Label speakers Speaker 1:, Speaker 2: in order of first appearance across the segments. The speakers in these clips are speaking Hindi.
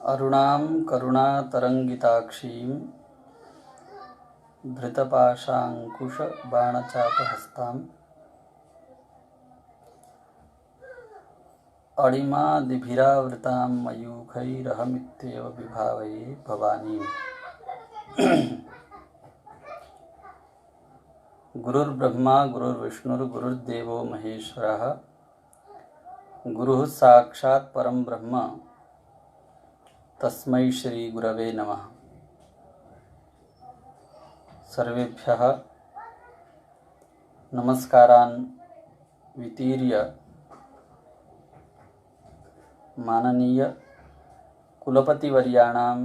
Speaker 1: अरुणां करुणातरङ्गिताक्षीं धृतपाशाङ्कुशबाणचापहस्ताम् अणिमादिभिरावृतां मयूखैरहमित्येव विभावये भवानीम्। गुरुर्ब्रह्मा गुरुर्विष्णुर्गुरुर्देवो महेश्वरः गुरुः साक्षात् परं ब्रह्म तस्मै श्री गुरवे नमः। सर्वेभ्यः नमस्कारान् वितीर्य माननीय कुलपतिवर्याणां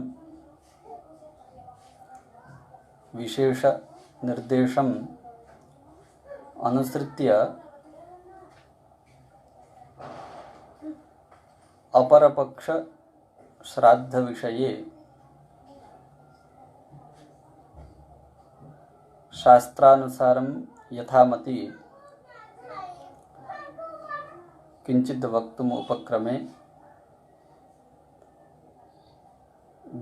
Speaker 1: विशेष निर्देशम् अनुसृत्य अपरपक्ष श्राद्ध विषये शास्त्रानुसारं यथामति किंचित् वक्तुम् उपक्रमे।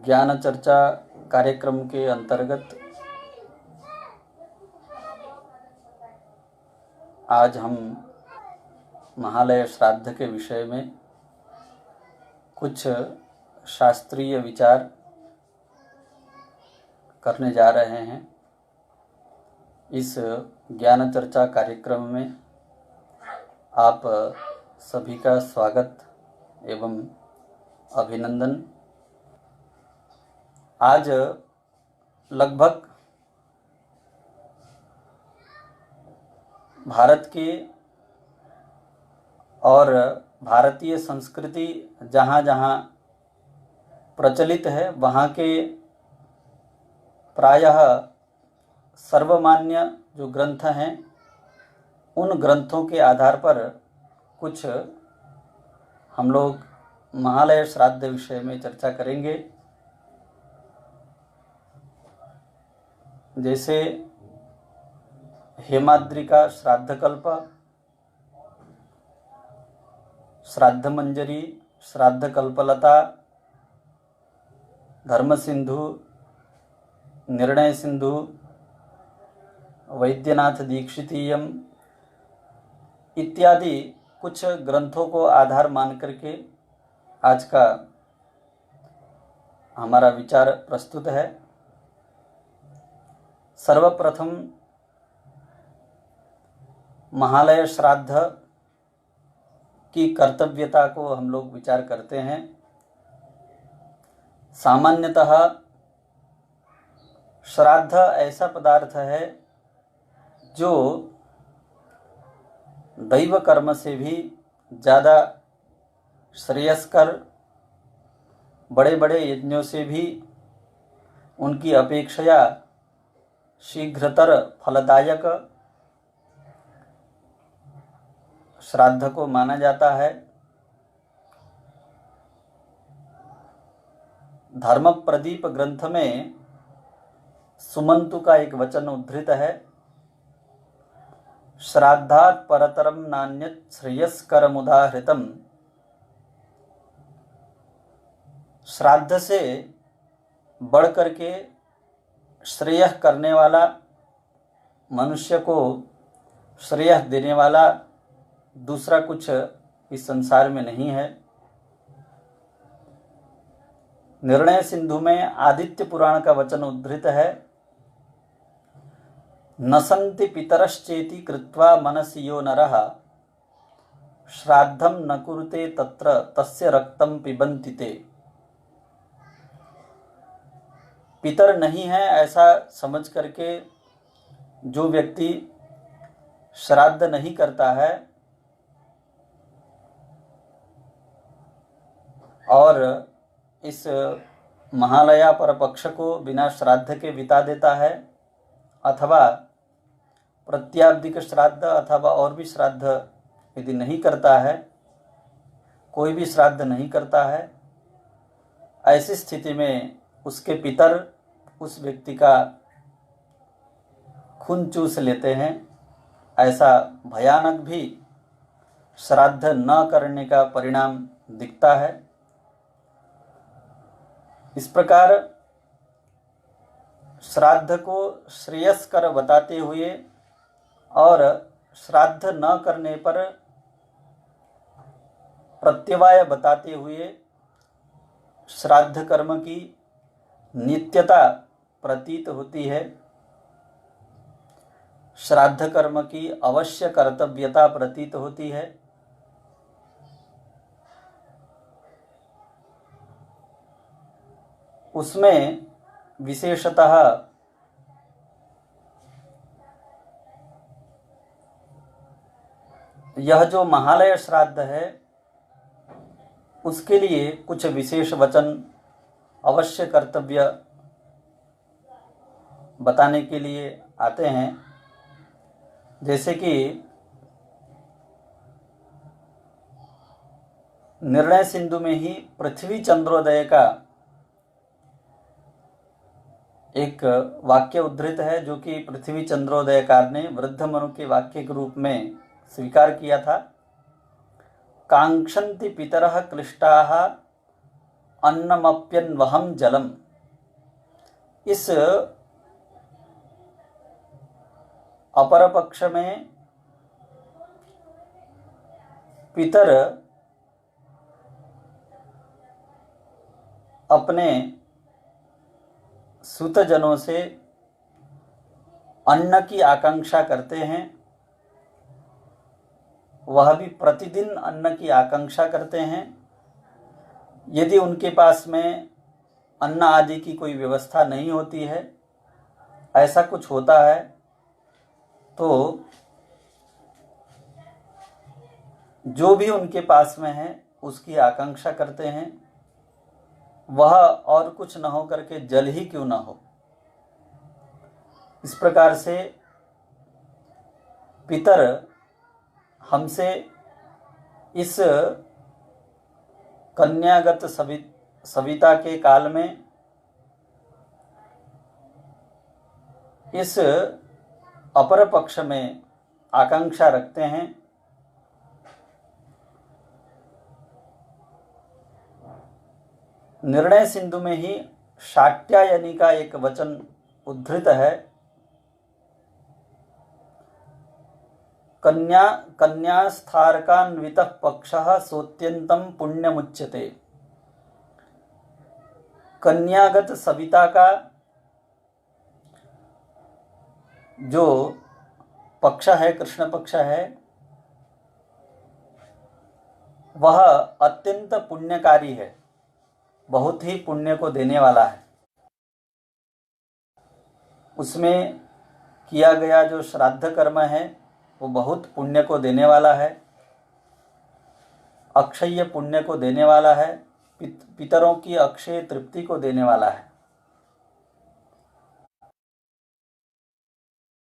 Speaker 1: ज्ञान चर्चा कार्यक्रम के अंतर्गत आज हम महालय श्राद्ध के विषय में कुछ शास्त्रीय विचार करने जा रहे हैं। इस ज्ञान चर्चा कार्यक्रम में आप सभी का स्वागत एवं अभिनंदन। आज लगभग भारत के और भारतीय संस्कृति जहाँ जहाँ प्रचलित है वहाँ के प्रायः सर्वमान्य जो ग्रंथ हैं उन ग्रंथों के आधार पर कुछ हम लोग महालय श्राद्ध विषय में चर्चा करेंगे। जैसे हेमाद्रिका श्राद्धकल्प, श्राद्ध मंजरी, श्राद्ध कल्पलता, धर्म सिंधु, निर्णय सिंधु, वैद्यनाथ दीक्षितीयम इत्यादि कुछ ग्रंथों को आधार मान करके आज का हमारा विचार प्रस्तुत है। सर्वप्रथम महालय श्राद्ध की कर्तव्यता को हम लोग विचार करते हैं। सामान्यतः श्राद्ध ऐसा पदार्थ है जो दैव कर्म से भी ज़्यादा श्रेयस्कर, बड़े बड़े यज्ञों से भी उनकी अपेक्षा शीघ्रतर फलदायक श्राद्ध को माना जाता है। धर्म प्रदीप ग्रंथ में सुमंतु का एक वचन उद्धृत है, श्राद्धात् परतरम नान्यत् श्रेयस्करमुदाहृतम्। श्राद्ध से बढ़ करके श्रेय करने वाला, मनुष्य को श्रेय देने वाला दूसरा कुछ इस संसार में नहीं है। निर्णय सिंधु में आदित्य पुराण का वचन उद्धृत है, नसन्ति पितरश्चेति कृत्वा मनसि यो नरः श्राद्धं न कुरुते तत्र तस्य रक्तं पिबन्ति ते। पितर नहीं है ऐसा समझ करके जो व्यक्ति श्राद्ध नहीं करता है और इस महालया पर पक्ष को बिना श्राद्ध के बिता देता है अथवा प्रत्याब्दिक श्राद्ध अथवा और भी श्राद्ध यदि नहीं करता है, कोई भी श्राद्ध नहीं करता है, ऐसी स्थिति में उसके पितर उस व्यक्ति का खून चूस लेते हैं। ऐसा भयानक भी श्राद्ध न करने का परिणाम दिखता है। इस प्रकार श्राद्ध को श्रेयस्कर बताते हुए और श्राद्ध न करने पर प्रत्यवाय बताते हुए श्राद्ध कर्म की नित्यता प्रतीत होती है, श्राद्ध कर्म की अवश्य कर्तव्यता प्रतीत होती है। उसमें विशेषतः यह जो महालय श्राद्ध है उसके लिए कुछ विशेष वचन अवश्य कर्तव्य बताने के लिए आते हैं। जैसे कि निर्णय सिंधु में ही पृथ्वी चंद्रोदय का एक वाक्य उद्धृत है, जो कि पृथ्वी चंद्रोदयकार ने वृद्ध मनु के वाक्य के रूप में स्वीकार किया था। कांक्षन्ति पितरः क्लिष्टाः अन्नमप्यन्वहं जलम। इस अपर पक्ष में पितर अपने सूतजनों से अन्न की आकांक्षा करते हैं, वह भी प्रतिदिन अन्न की आकांक्षा करते हैं। यदि उनके पास में अन्न आदि की कोई व्यवस्था नहीं होती है, ऐसा कुछ होता है तो जो भी उनके पास में है उसकी आकांक्षा करते हैं, वह और कुछ न हो करके जल ही क्यों न हो। इस प्रकार से पितर हमसे इस कन्यागत सविता के काल में इस अपर पक्ष में आकांक्षा रखते हैं। निर्णय सिंधु में ही शाट्यायनी का एक वचन उद्धृत है। कन्यास्थारकान्वितः पक्षः सोत्यंतम पुण्यमुच्यते। कन्यागत सविता का जो पक्ष है, कृष्ण पक्ष है, वह अत्यंत पुण्यकारी है, बहुत ही पुण्य को देने वाला है। उसमें किया गया जो श्राद्ध कर्म है वो बहुत पुण्य को देने वाला है, अक्षय पुण्य को देने वाला है, पितरों की अक्षय तृप्ति को देने वाला है।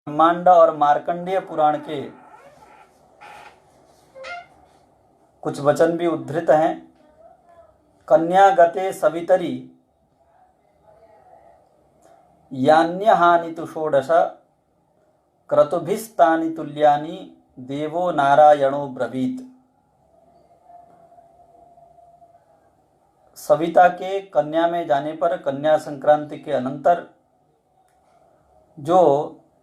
Speaker 1: ब्रह्मांड और मार्कंडेय पुराण के कुछ वचन भी उद्धृत हैं। कन्यागते सवितरी यान्यहानि तु षोडश क्रतुभिस्तानि तुल्यानि देवो नारायणो ब्रवीत। सविता के कन्या में जाने पर कन्या संक्रांति के अनंतर जो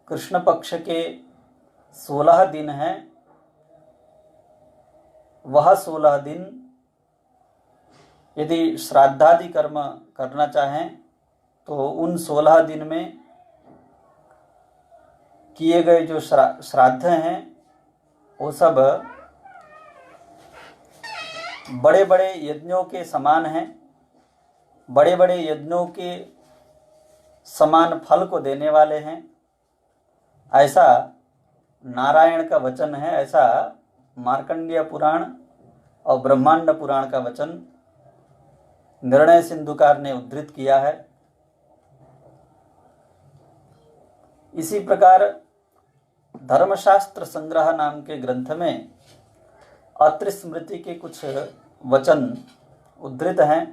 Speaker 1: कृष्ण पक्ष के 16 दिन हैं, वह 16 दिन यदि श्राद्धादि कर्म करना चाहें तो उन 16 दिन में किए गए जो श्राद्ध हैं वो सब बड़े बड़े यज्ञों के समान हैं, बड़े बड़े यज्ञों के समान फल को देने वाले हैं। ऐसा नारायण का वचन है, ऐसा मार्कंडेय पुराण और ब्रह्मांड पुराण का वचन निर्णय सिंधुकार ने उद्धृत किया है। इसी प्रकार धर्मशास्त्र संग्रह नाम के ग्रंथ में अत्रि स्मृति के कुछ वचन उद्धृत हैं।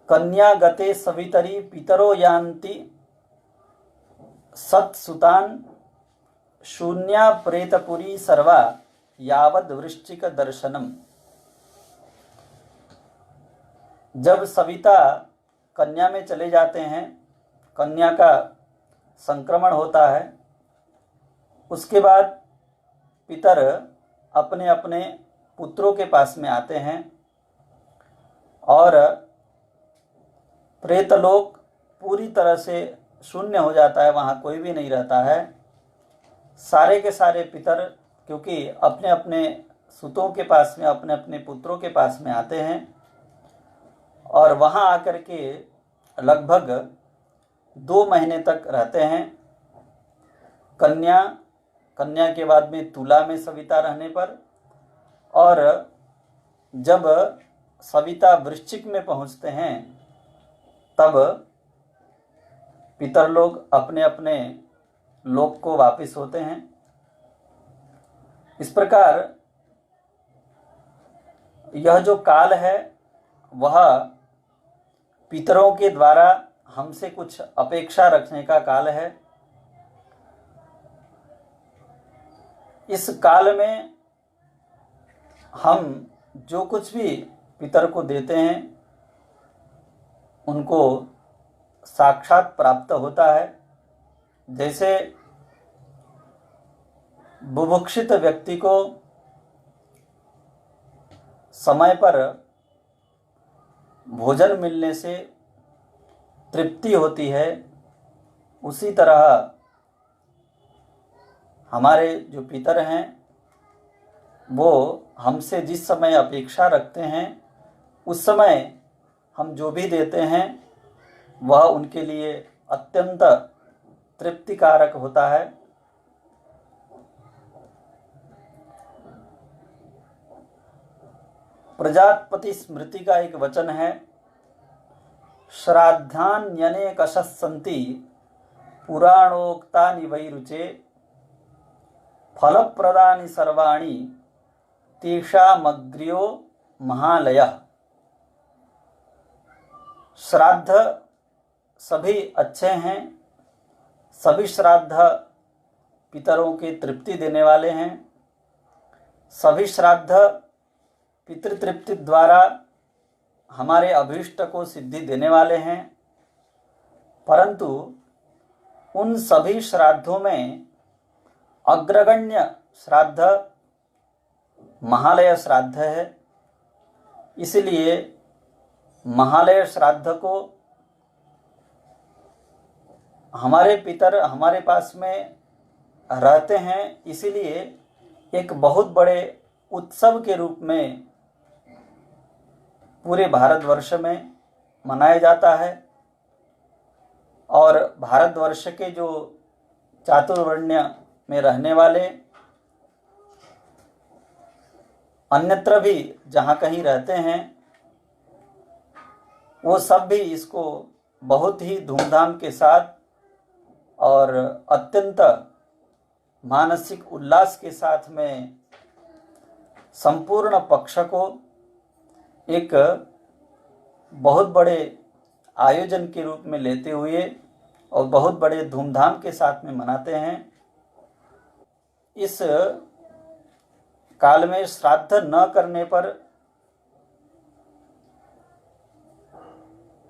Speaker 1: कन्यागते सवितरी पितरो यान्ति सत्सुतान शून्या प्रेतपुरी सर्वा यावद वृश्चिक दर्शनम। जब सविता कन्या में चले जाते हैं, कन्या का संक्रमण होता है, उसके बाद पितर अपने अपने पुत्रों के पास में आते हैं और प्रेतलोक पूरी तरह से शून्य हो जाता है, वहाँ कोई भी नहीं रहता है। सारे के सारे पितर क्योंकि अपने अपने सुतों के पास में, अपने अपने पुत्रों के पास में आते हैं और वहाँ आकर के लगभग 2 महीने तक रहते हैं। कन्या के बाद में तुला में सविता रहने पर, और जब सविता वृश्चिक में पहुँचते हैं तब पितर लोग अपने अपने लोक को वापिस होते हैं। इस प्रकार यह जो काल है वह पितरों के द्वारा हमसे कुछ अपेक्षा रखने का काल है। इस काल में हम जो कुछ भी पितर को देते हैं उनको साक्षात प्राप्त होता है। जैसे बुभुक्षित व्यक्ति को समय पर भोजन मिलने से तृप्ति होती है, उसी तरह हमारे जो पितर हैं वो हमसे जिस समय अपेक्षा रखते हैं उस समय हम जो भी देते हैं वह उनके लिए अत्यंत तृप्तिकारक होता है। प्रजापति स्मृति का एक वचन है, श्राद्धान्यनेकशः सन्ति पुराणोक्तानि वै रुचे फलप्रदानि सर्वाणि तेषामग्र्यो महालयः। श्राद्ध सभी अच्छे हैं, सभी श्राद्ध पितरों के तृप्ति देने वाले हैं, सभी श्राद्ध पितृतृप्ति द्वारा हमारे अभीष्ट को सिद्धि देने वाले हैं। परंतु उन सभी श्राद्धों में अग्रगण्य श्राद्ध महालय श्राद्ध है। इसलिए महालय श्राद्ध को हमारे पितर हमारे पास में रहते हैं, इसीलिए एक बहुत बड़े उत्सव के रूप में पूरे भारतवर्ष में मनाया जाता है। और भारतवर्ष के जो चातुर्वर्ण्य में रहने वाले अन्यत्र भी जहाँ कहीं रहते हैं वो सब भी इसको बहुत ही धूमधाम के साथ और अत्यंत मानसिक उल्लास के साथ में संपूर्ण पक्ष को एक बहुत बड़े आयोजन के रूप में लेते हुए और बहुत बड़े धूमधाम के साथ में मनाते हैं। इस काल में श्राद्ध न करने पर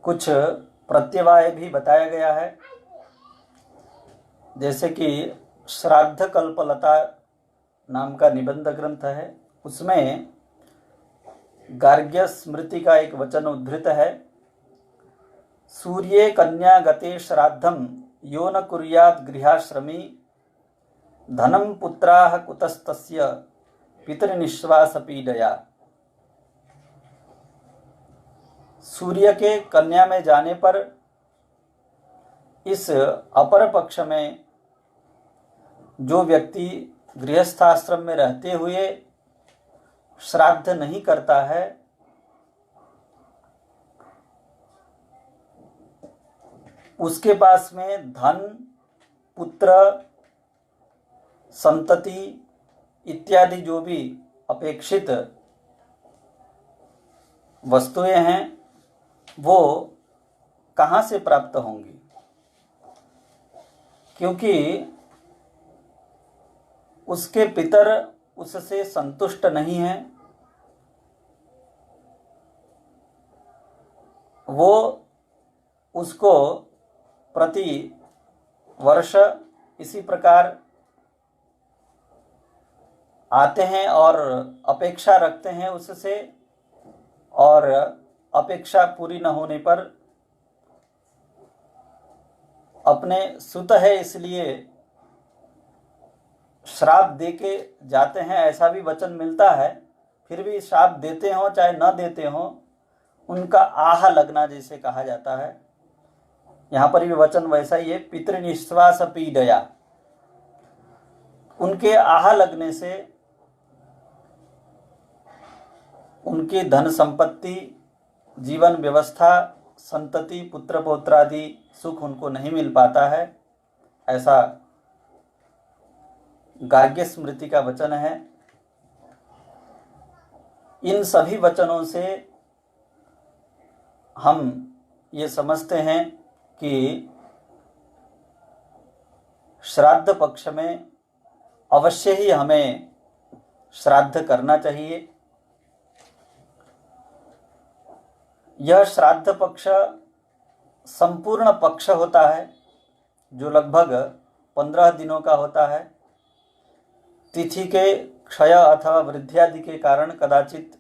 Speaker 1: कुछ प्रत्यवाय भी बताया गया है। जैसे कि श्राद्ध कल्पलता नाम का निबंध ग्रंथ है, उसमें गार्ग्य स्मृति का एक वचन उद्धृत है, सूर्ये कन्या गते श्राद्धम यो न कुर्यात् गृहाश्रमी धनम पुत्राः कुतस्तस्य पितृनिश्वास पीडया। सूर्य के कन्या में जाने पर इस अपर पक्ष में जो व्यक्ति गृहस्थाश्रम में रहते हुए श्राद्ध नहीं करता है, उसके पास में धन, पुत्र, संतति इत्यादि जो भी अपेक्षित वस्तुएं हैं वो कहाँ से प्राप्त होंगी, क्योंकि उसके पितर उससे संतुष्ट नहीं हैं। वो उसको प्रति वर्ष इसी प्रकार आते हैं और अपेक्षा रखते हैं उससे, और अपेक्षा पूरी न होने पर अपने सुत है इसलिए श्राप दे के जाते हैं, ऐसा भी वचन मिलता है। फिर भी श्राप देते हो चाहे न देते हो, उनका आह लगना जैसे कहा जाता है, यहाँ पर भी वचन वैसा ही है, पितृनिश्वास पीडया। उनके आह लगने से उनकी धन संपत्ति, जीवन व्यवस्था, संतति, पुत्र पौत्रादि सुख उनको नहीं मिल पाता है, ऐसा गार्ग्य स्मृति का वचन है। इन सभी वचनों से हम ये समझते हैं कि श्राद्ध पक्ष में अवश्य ही हमें श्राद्ध करना चाहिए। यह श्राद्ध पक्ष संपूर्ण पक्ष होता है, जो लगभग 15 दिनों का होता है। तिथि के क्षय अथवा वृद्धि आदि के कारण कदाचित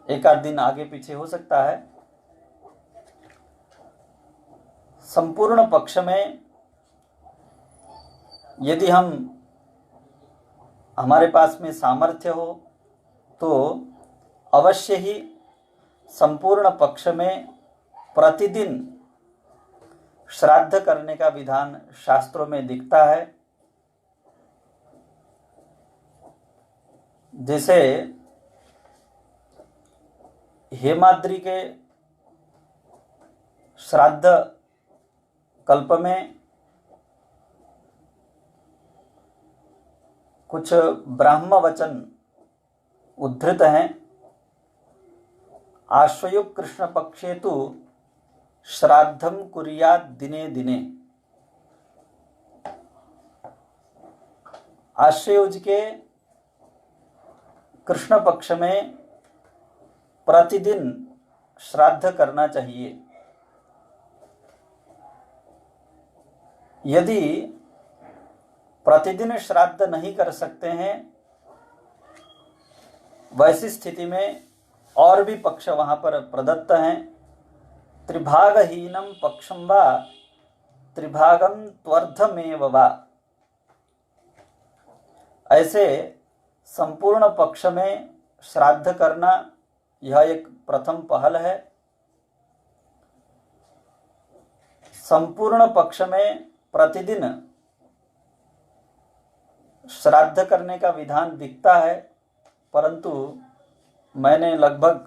Speaker 1: एक आध दिन आगे पीछे हो सकता है। संपूर्ण पक्ष में यदि हमारे पास में सामर्थ्य हो तो अवश्य ही संपूर्ण पक्ष में प्रतिदिन श्राद्ध करने का विधान शास्त्रों में दिखता है। जैसे हेमाद्रि के श्राद्ध कल्प में कुछ ब्राह्म वचन उद्धृत हैं। आश्वयुग कृष्ण पक्षे तु श्राद्धम कुर्यात् दिने दिने। आश्वयुज के कृष्ण पक्ष में प्रतिदिन श्राद्ध करना चाहिए। यदि प्रतिदिन श्राद्ध नहीं कर सकते हैं, वैसी स्थिति में और भी पक्ष वहां पर प्रदत्त हैं। त्रिभागहीनम पक्षम वा त्रिभागम त्वर्धमेव वा। ऐसे संपूर्ण पक्ष में श्राद्ध करना यह एक प्रथम पहल है। संपूर्ण पक्ष में प्रतिदिन श्राद्ध करने का विधान दिखता है, परंतु मैंने लगभग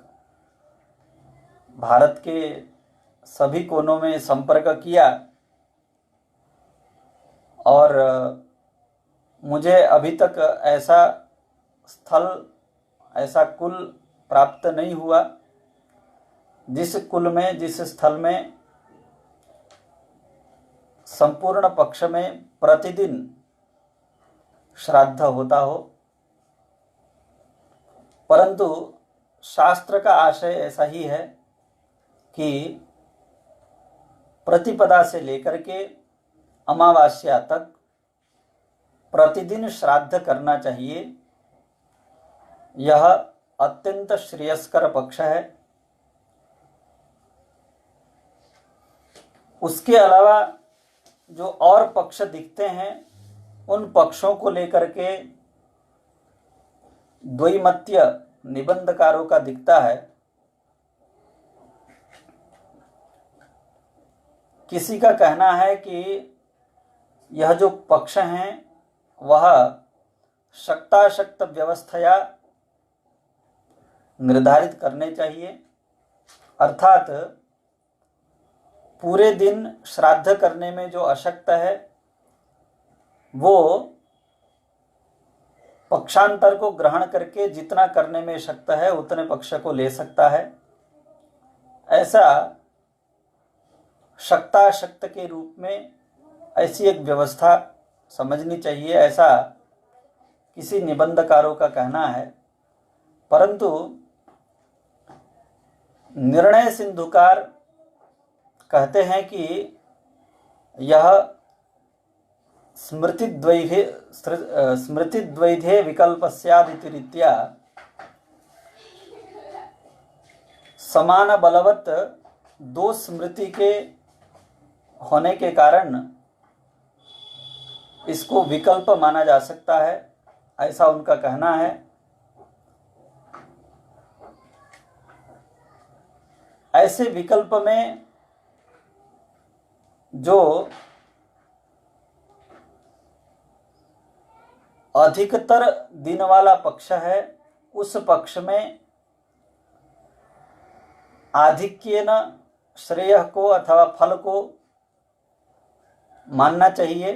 Speaker 1: भारत के सभी कोनों में संपर्क किया और मुझे अभी तक ऐसा स्थल, ऐसा कुल प्राप्त नहीं हुआ जिस कुल में, जिस स्थल में संपूर्ण पक्ष में प्रतिदिन श्राद्ध होता हो। परंतु शास्त्र का आशय ऐसा ही है कि प्रतिपदा से लेकर के अमावास्या तक प्रतिदिन श्राद्ध करना चाहिए। यह अत्यंत श्रेयस्कर पक्ष है। उसके अलावा जो और पक्ष दिखते हैं, उन पक्षों को लेकर के द्वैमत्य निबंधकारों का दिखता है। किसी का कहना है कि यह जो पक्ष हैं वह शक्ताशक्त व्यवस्थया निर्धारित करने चाहिए, अर्थात पूरे दिन श्राद्ध करने में जो अशक्त है वो पक्षांतर को ग्रहण करके जितना करने में शक्त है उतने पक्ष को ले सकता है। ऐसा शक्ताशक्त के रूप में ऐसी एक व्यवस्था समझनी चाहिए, ऐसा किसी निबंधकारों का कहना है। परंतु निर्णय सिंधुकार कहते हैं कि यह स्मृतिद्वैधे विकल्पस्यादिति रीत्या समान बलवत् दो स्मृति के होने के कारण इसको विकल्प माना जा सकता है, ऐसा उनका कहना है। ऐसे विकल्प में जो अधिकतर दिन वाला पक्ष है, उस पक्ष में आधिक्येन श्रेय को अथवा फल को मानना चाहिए।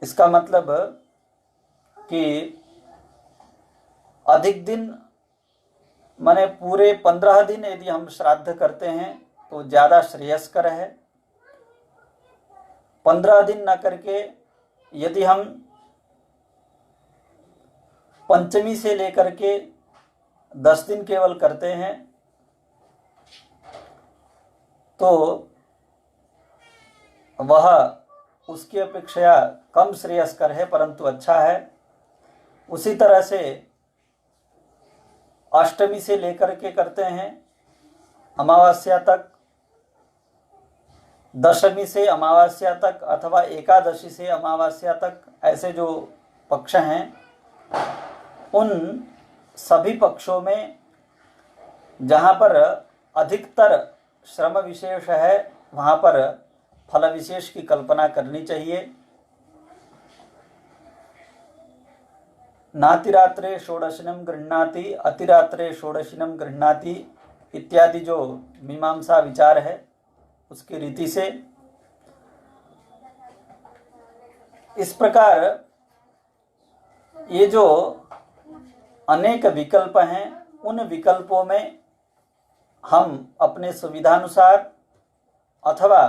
Speaker 1: इसका मतलब कि अधिक दिन माने पूरे 15 दिन यदि हम श्राद्ध करते हैं तो ज़्यादा श्रेयस्कर है। 15 दिन न करके यदि हम पंचमी से लेकर के 10 दिन केवल करते हैं तो वह उसकी अपेक्षा कम श्रेयस्कर है, परंतु अच्छा है। उसी तरह से अष्टमी से लेकर के करते हैं अमावस्या तक, दशमी से अमावस्या तक अथवा एकादशी से अमावस्या तक, ऐसे जो पक्ष हैं उन सभी पक्षों में जहाँ पर अधिकतर श्रम विशेष है वहाँ पर फल विशेष की कल्पना करनी चाहिए। नातिरात्रे षोडशिनं गृह्णाति अतिरात्रे षोडशिनं गृह्णाति इत्यादि जो मीमांसा विचार है उसकी रीति से इस प्रकार ये जो अनेक विकल्प हैं उन विकल्पों में हम अपने सुविधानुसार अथवा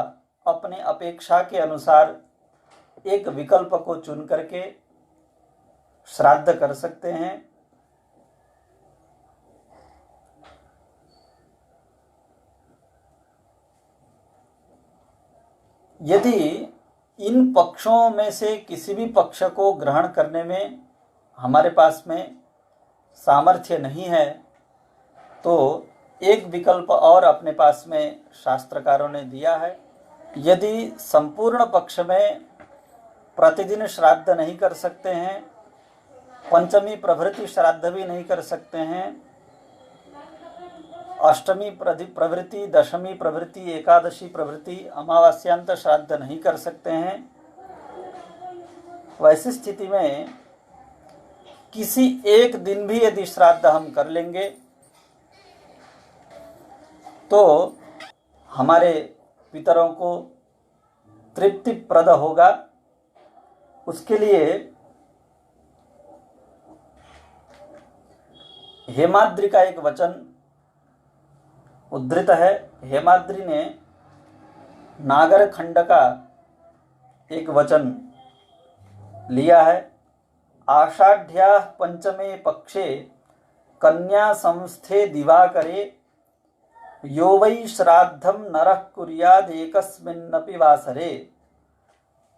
Speaker 1: अपने अपेक्षा के अनुसार एक विकल्प को चुन करके श्राद्ध कर सकते हैं। यदि इन पक्षों में से किसी भी पक्ष को ग्रहण करने में हमारे पास में सामर्थ्य नहीं है तो एक विकल्प और अपने पास में शास्त्रकारों ने दिया है। यदि संपूर्ण पक्ष में प्रतिदिन श्राद्ध नहीं कर सकते हैं, पंचमी प्रभृति श्राद्ध भी नहीं कर सकते हैं, अष्टमी प्रभृति, दशमी प्रभृति, एकादशी प्रभृति, अमावास्यांत श्राद्ध नहीं कर सकते हैं, वैसी स्थिति में किसी एक दिन भी यदि श्राद्ध हम कर लेंगे तो हमारे पितरों को तृप्तिप्रद होगा। उसके लिए हेमाद्रि का एक वचन उद्धृत है। हेमाद्रि ने नागर खंड का एक वचन लिया है। आषाढ़्याः पंचमे पक्षे कन्या संस्थे दिवाकरे यो वै श्राद्धं नरः कुर्याद् एकस्मिन्नपि वासरे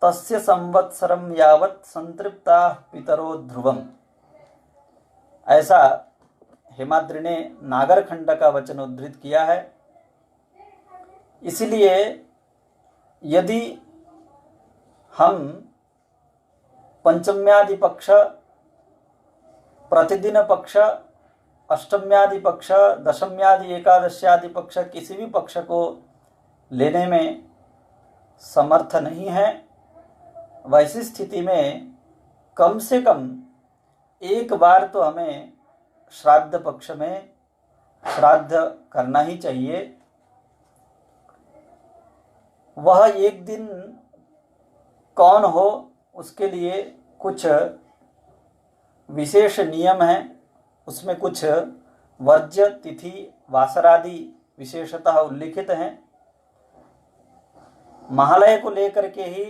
Speaker 1: तस्य संवत्सरं यावत् संतृप्ताः पितरो ध्रुवम्। ऐसा हेमाद्रि ने नागरखंड का वचन उद्धृत किया है। इसलिए यदि हम पंचम्यादि पक्ष, प्रतिदिन पक्ष, अष्टम्यादि पक्ष, दशम्यादि एकादश्यादि पक्ष किसी भी पक्ष को लेने में समर्थ नहीं है, वैसी स्थिति में कम से कम एक बार तो हमें श्राद्ध पक्ष में श्राद्ध करना ही चाहिए। वह एक दिन कौन हो उसके लिए कुछ विशेष नियम हैं, उसमें कुछ वर्ज्य, तिथि, वासरादि विशेषतः उल्लिखित हैं। महालय को लेकर के ही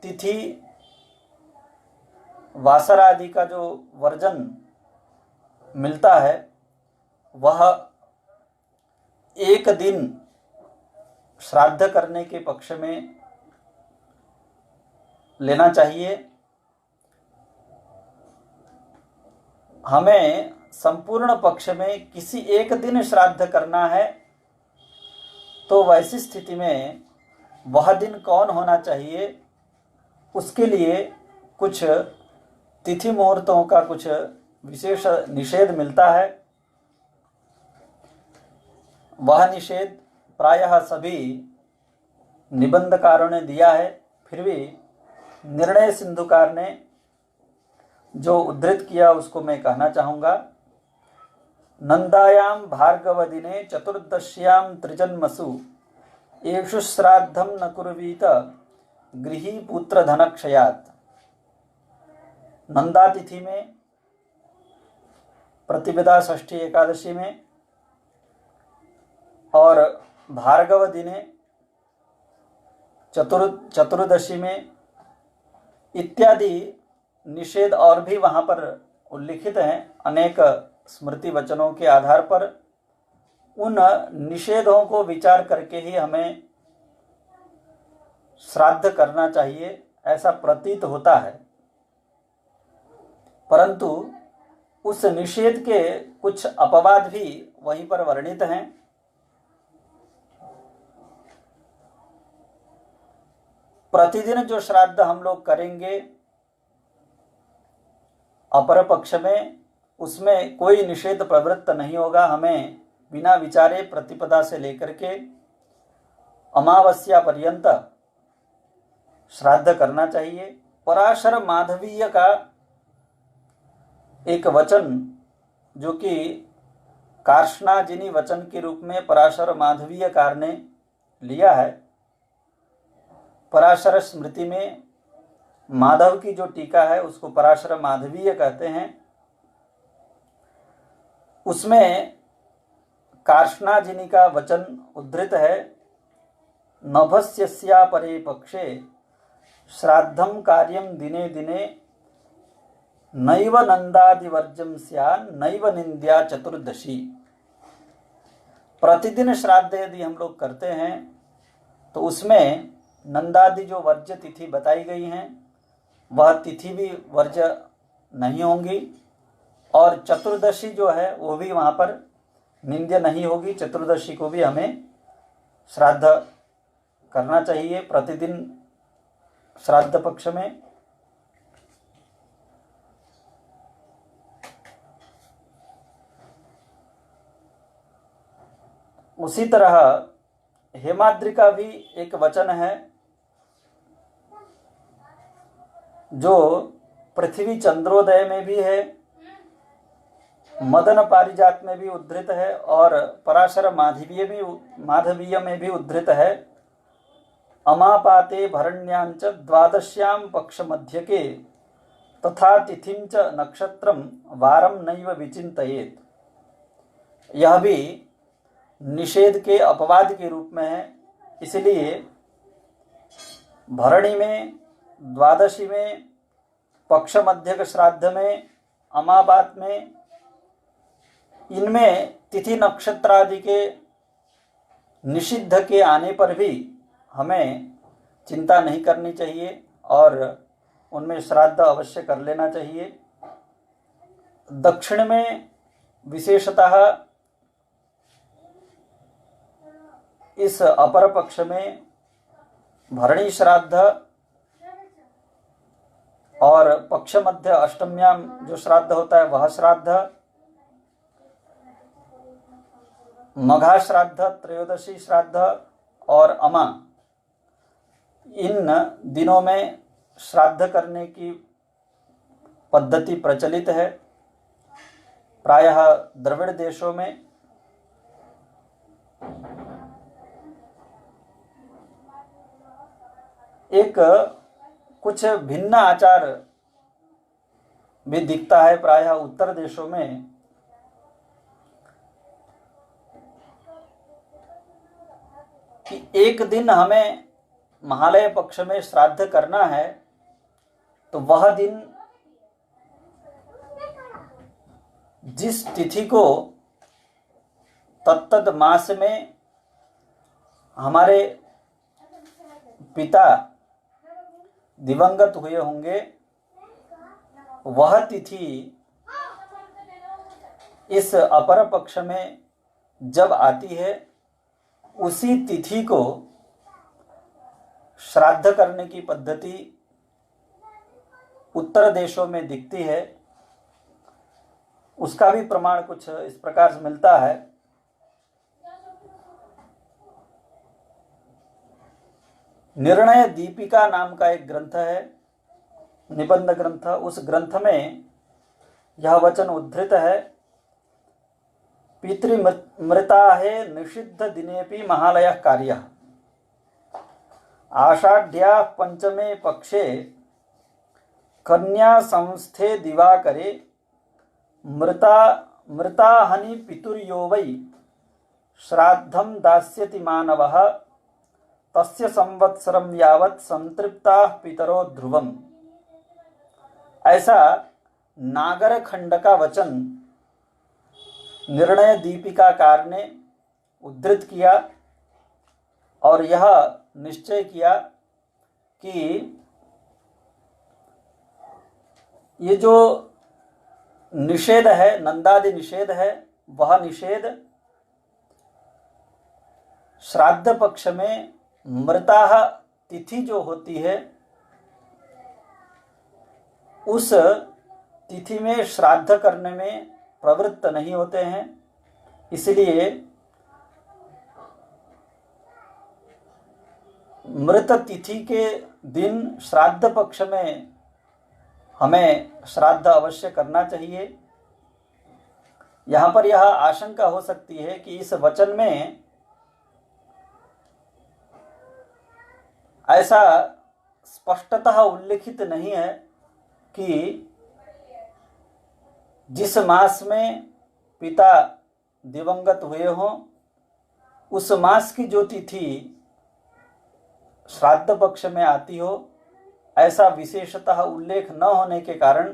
Speaker 1: तिथि, वासरादि का जो वर्जन मिलता है वह एक दिन श्राद्ध करने के पक्ष में लेना चाहिए। हमें संपूर्ण पक्ष में किसी एक दिन श्राद्ध करना है, तो वैसी स्थिति में वह दिन कौन होना चाहिए, उसके लिए कुछ तिथि मुहूर्तों का कुछ विशेष निषेध मिलता है। वह निषेध प्रायः सभी निबंधकारों ने दिया है, फिर भी निर्णय सिंधुकार ने जो उद्धृत किया उसको मैं कहना चाहूँगा। नंदायां भार्गव दिने चतुर्दश्यां त्रिजन्मसु येषु श्राद्धं न कुर्वीत गृही पुत्र धनक्षयात्। नंदा तिथि में, प्रतिपदा षष्ठी एकादशी में और भार्गव दिने चतुर्दशी में इत्यादि निषेध और भी वहाँ पर उल्लिखित हैं। अनेक स्मृति वचनों के आधार पर उन निषेधों को विचार करके ही हमें श्राद्ध करना चाहिए, ऐसा प्रतीत होता है। परंतु उस निषेध के कुछ अपवाद भी वहीं पर वर्णित हैं। प्रतिदिन जो श्राद्ध हम लोग करेंगे अपर पक्ष में, उसमें कोई निषेध प्रवृत्त नहीं होगा। हमें बिना विचारे प्रतिपदा से लेकर के अमावस्या पर्यंत श्राद्ध करना चाहिए। पराशर माधवीय का एक वचन जो कि कार्ष्णाजिनी वचन के रूप में पराशर माधवीयकार ने लिया है। पराशर स्मृति में माधव की जो टीका है उसको पराशर माधवीय कहते हैं। उसमें कार्ष्णाजिनी का वचन उद्धृत है, नभस्यस्या परे पक्षे श्राद्धं कार्यं दिने दिने नैव नंदादिवर्जम स्यान् नैव निंद्या चतुर्दशी। प्रतिदिन श्राद्ध यदि हम लोग करते हैं तो उसमें नंदादि जो वर्ज्य तिथि बताई गई हैं वह तिथि भी वर्ज्य नहीं होंगी, और चतुर्दशी जो है वो भी वहाँ पर निंद्य नहीं होगी। चतुर्दशी को भी हमें श्राद्ध करना चाहिए प्रतिदिन श्राद्ध पक्ष में। उसी तरह हेमाद्रि का भी एक वचन है जो पृथ्वी चंद्रोदय में भी है, मदन पारिजात में भी उद्धृत है और पराशर माधवीय में भी उद्धृत है। अमापाते भरण्याञ्च द्वादश्यां पक्ष मध्य के तथा तिथिं च नक्षत्रं वारं नैव विचिन्तयेत्। यह भी निषेध के अपवाद के रूप में है। इसलिए भरणी में, द्वादशी में, पक्ष मध्यक श्राद्ध में, अमावात में, इनमें तिथि नक्षत्र आदि के निषिद्ध के आने पर भी हमें चिंता नहीं करनी चाहिए और उनमें श्राद्ध अवश्य कर लेना चाहिए। दक्षिण में विशेषतः इस अपर पक्ष में भरणी श्राद्ध और पक्ष मध्य अष्टम्याम जो श्राद्ध होता है वह श्राद्ध, मघा श्राद्ध, त्रयोदशी श्राद्ध और अमा, इन दिनों में श्राद्ध करने की पद्धति प्रचलित है प्रायः द्रविड़ देशों में। एक कुछ भिन्न आचार भी दिखता है प्रायः उत्तर देशों में। कि एक दिन हमें महालय पक्ष में श्राद्ध करना है तो वह दिन जिस तिथि को तत्तद मास में हमारे पिता दिवंगत हुए होंगे, वह तिथि इस अपर पक्ष में जब आती है, उसी तिथि को श्राद्ध करने की पद्धति उत्तर देशों में दिखती है। उसका भी प्रमाण कुछ इस प्रकार से मिलता है। निर्णय दीपिका नाम का एक ग्रंथ है, निबंध ग्रंथ। उस ग्रंथ में यह वचन उद्धृत है, पितृमृता है निषिद्ध दिनेपि महालयः कार्यः, आषाढ़्या पंचमे पक्षे कन्या संस्थे दिवाकरे, मृताहनि पितुर्यो वै श्राद्धं दास्यति मानवः, तस्य संवत्सरं यावत् संतृप्ताः पितरो ध्रुवम्। ऐसा नागर खंड का वचन निर्णय दीपिकाकार ने उद्धृत किया और यह निश्चय किया कि ये जो निषेध है, नंदादि निषेध है, वह निषेध श्राद्ध पक्ष में मृता तिथि जो होती है, उस तिथि में श्राद्ध करने में प्रवृत्त नहीं होते हैं। इसलिए मृत तिथि के दिन श्राद्ध पक्ष में हमें श्राद्ध अवश्य करना चाहिए। यहाँ पर यह आशंका हो सकती है कि इस वचन में ऐसा स्पष्टतः उल्लिखित नहीं है कि जिस मास में पिता दिवंगत हुए हों, उस मास की जो तिथि श्राद्ध पक्ष में आती हो, ऐसा विशेषतः उल्लेख न होने के कारण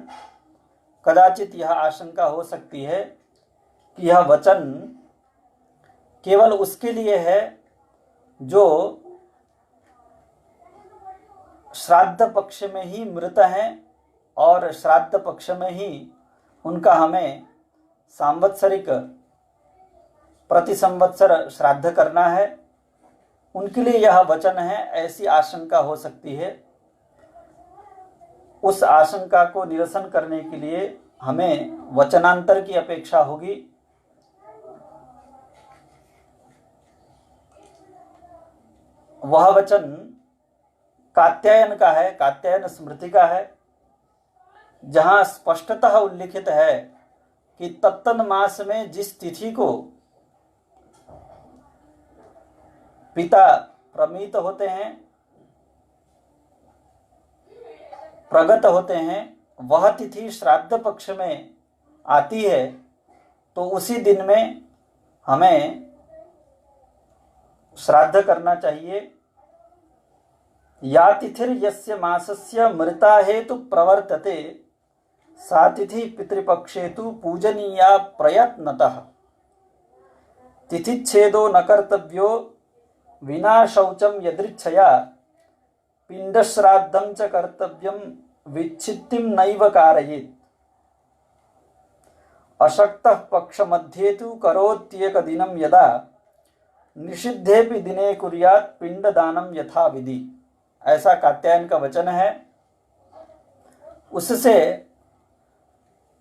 Speaker 1: कदाचित यह आशंका हो सकती है कि यह वचन केवल उसके लिए है जो श्राद्ध पक्ष में ही मृत हैं और श्राद्ध पक्ष में ही उनका हमें सांवत्सरिक प्रति संवत्सर श्राद्ध करना है, उनके लिए यह वचन है, ऐसी आशंका हो सकती है। उस आशंका को निरसन करने के लिए हमें वचनांतर की अपेक्षा होगी। वह वचन कात्यायन का है, कात्यायन स्मृति का है, जहां स्पष्टतः उल्लिखित है कि तत्तन मास में जिस तिथि को पिता प्रमित होते हैं, प्रगत होते हैं, वह तिथि श्राद्ध पक्ष में आती है, तो उसी दिन में हमें श्राद्ध करना चाहिए। या तिथिर यस्य मासस्य मृता हेतु प्रवर्तते, सा तिथि पितृपक्षे तु पूजनीया प्रयत्नतः। तिथिच्छेदो न कर्तव्यो विना शौचम यदृच्छया, पिंडश्राद्धं च कर्तव्यं विच्छित्तिं नैव कारयेत्। अशक्तः पक्षमध्ये तु करोत्येकदिनं यदा, निषिद्धेपि दिने कुर्यात् पिंडदानं यथा विधि। ऐसा कात्यायन का वचन है। उससे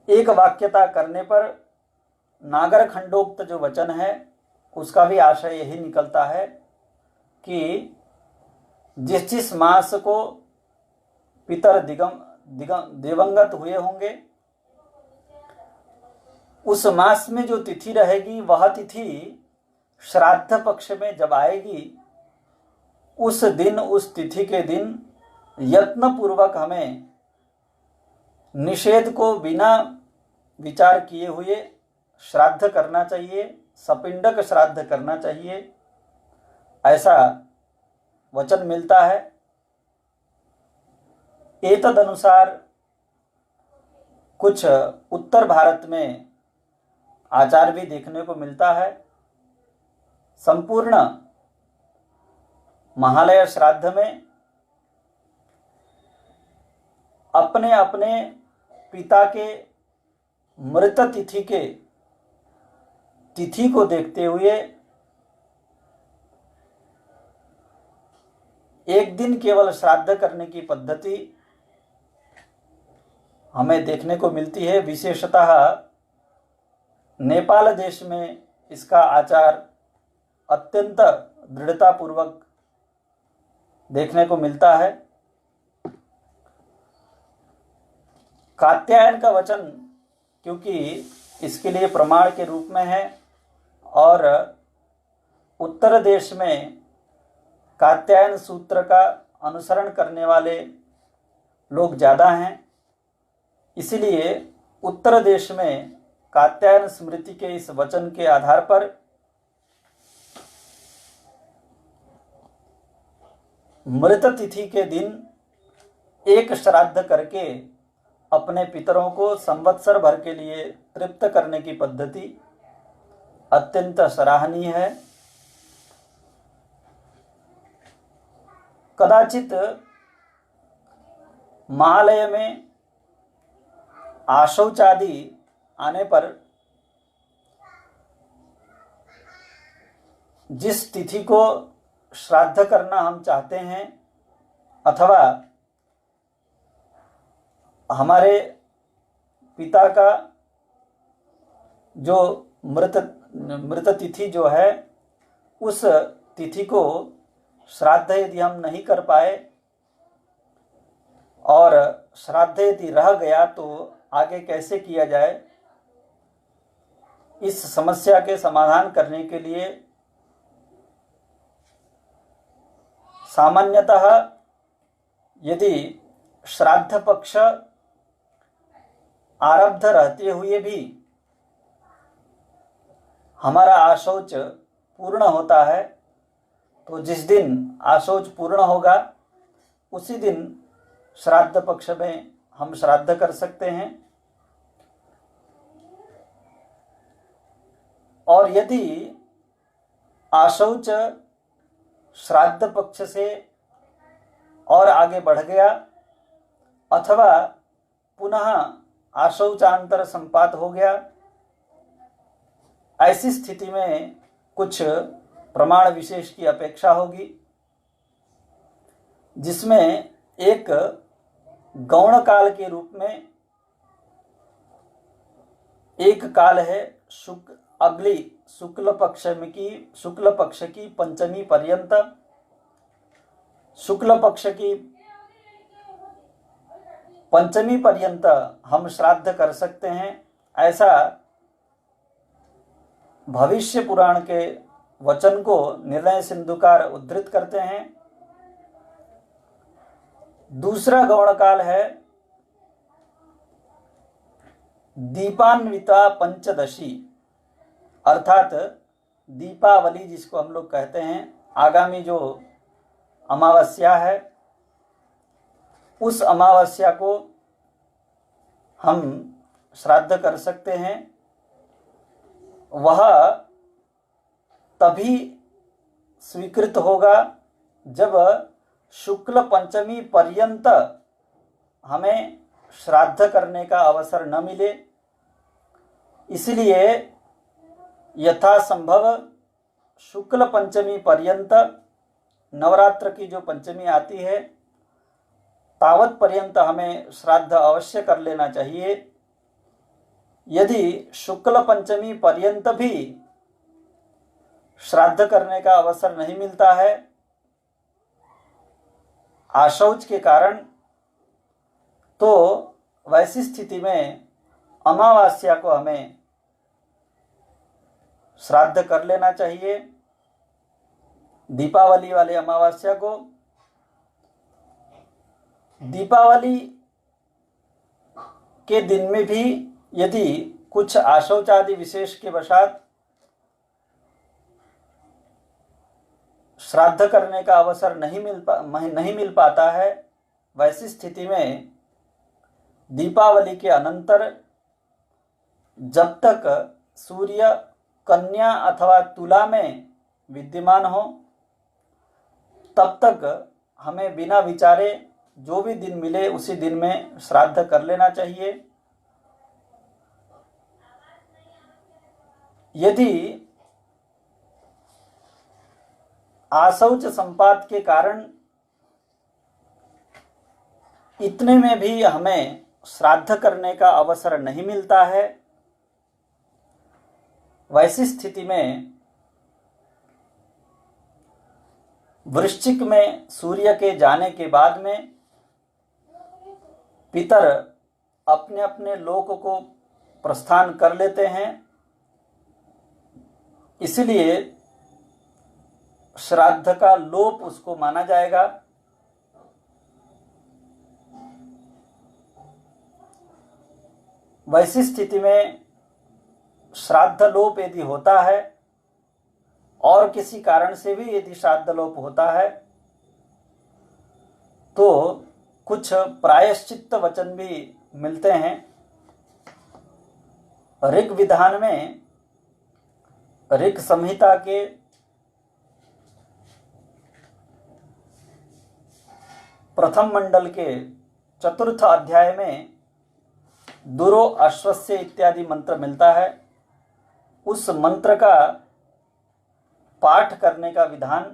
Speaker 1: एक वाक्यता करने पर नागर खंडोक्त जो वचन है, उसका भी आशय यही निकलता है कि जिस जिस मास को पितर दिवंगत हुए होंगे, उस मास में जो तिथि रहेगी, वह तिथि श्राद्ध पक्ष में जब आएगी, उस दिन, उस तिथि के दिन यत्न पूर्वक हमें निषेध को बिना विचार किए हुए श्राद्ध करना चाहिए, सपिंडक श्राद्ध करना चाहिए, ऐसा वचन मिलता है। एतद अनुसार कुछ उत्तर भारत में आचार भी देखने को मिलता है। संपूर्ण महालय श्राद्ध में अपने अपने पिता के मृत तिथि को देखते हुए एक दिन केवल श्राद्ध करने की पद्धति हमें देखने को मिलती है। विशेषतः नेपाल देश में इसका आचार अत्यंत दृढ़तापूर्वक देखने को मिलता है। कात्यायन का वचन क्योंकि इसके लिए प्रमाण के रूप में है और उत्तर देश में कात्यायन सूत्र का अनुसरण करने वाले लोग ज़्यादा हैं, इसलिए उत्तर देश में कात्यायन स्मृति के इस वचन के आधार पर मृत तिथि के दिन एक श्राद्ध करके अपने पितरों को संवत्सर भर के लिए तृप्त करने की पद्धति अत्यंत सराहनीय है। कदाचित महालय में आशौचादि आने पर जिस तिथि को श्राद्ध करना हम चाहते हैं अथवा हमारे पिता का जो मृत तिथि जो है उस तिथि को श्राद्ध यदि हम नहीं कर पाए और श्राद्ध यदि रह गया तो आगे कैसे किया जाए, इस समस्या के समाधान करने के लिए सामान्यतः यदि श्राद्ध पक्ष आरब्ध रहते हुए भी हमारा आशौच पूर्ण होता है तो जिस दिन आशौच पूर्ण होगा उसी दिन श्राद्ध पक्ष में हम श्राद्ध कर सकते हैं। और यदि आशौच श्राद्ध पक्ष से और आगे बढ़ गया अथवा पुनः आशौचांतर संपात हो गया, ऐसी स्थिति में कुछ प्रमाण विशेष की अपेक्षा होगी, जिसमें एक गौण काल के रूप में एक काल है अगली शुक्ल पक्ष की पंचमी पर्यंत। शुक्ल पक्ष की पंचमी पर्यंत हम श्राद्ध कर सकते हैं, ऐसा भविष्य पुराण के वचन को निर्णय सिंधुकार उद्धृत करते हैं। दूसरा गौण काल है दीपान्विता पंचदशी, अर्थात दीपावली जिसको हम लोग कहते हैं, आगामी जो अमावस्या है उस अमावस्या को हम श्राद्ध कर सकते हैं। वह तभी स्वीकृत होगा जब शुक्ल पंचमी पर्यंत हमें श्राद्ध करने का अवसर न मिले। इसलिए यथासंभव शुक्ल पंचमी पर्यंत, नवरात्र की जो पंचमी आती है तावत पर्यंत हमें श्राद्ध अवश्य कर लेना चाहिए। यदि शुक्ल पंचमी पर्यंत भी श्राद्ध करने का अवसर नहीं मिलता है आशौच के कारण, तो वैसी स्थिति में अमावस्या को हमें श्राद्ध कर लेना चाहिए। दीपावली वाले अमावस्या को, दीपावली के दिन में भी यदि कुछ आशौचादि विशेष के वशात श्राद्ध करने का अवसर नहीं मिल पाता है, वैसी स्थिति में दीपावली के अनंतर जब तक सूर्य कन्या अथवा तुला में विद्यमान हो तब तक हमें बिना विचारे जो भी दिन मिले उसी दिन में श्राद्ध कर लेना चाहिए। यदि आशौच संपात के कारण इतने में भी हमें श्राद्ध करने का अवसर नहीं मिलता है, वैसी स्थिति में वृश्चिक में सूर्य के जाने के बाद में पितर अपने अपने लोक को प्रस्थान कर लेते हैं, इसलिए श्राद्ध का लोप उसको माना जाएगा। वैसी स्थिति में श्राद्ध लोप यदि होता है और किसी कारण से भी यदि श्राद्ध लोप होता है तो कुछ प्रायश्चित्त वचन भी मिलते हैं। ऋग विधान में ऋग संहिता के 1 मंडल के 4th अध्याय में दुरो अश्वस्य इत्यादि मंत्र मिलता है। उस मंत्र का पाठ करने का विधान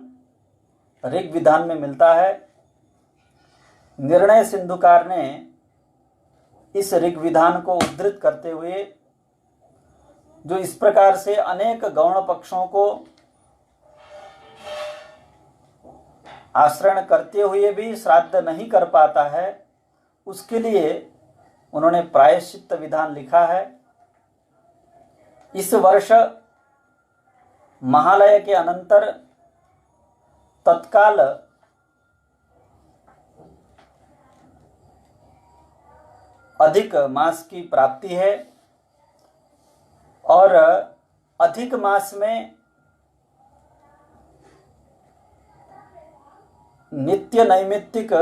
Speaker 1: ऋग विधान में मिलता है। निर्णय सिंधुकार ने इस ऋग विधान को उद्धृत करते हुए जो इस प्रकार से अनेक गौण पक्षों को आश्रय करते हुए भी श्राद्ध नहीं कर पाता है, उसके लिए उन्होंने प्रायश्चित्त विधान लिखा है। इस वर्ष महालय के अनंतर तत्काल अधिक मास की प्राप्ति है और अधिक मास में नित्य नैमित्तिक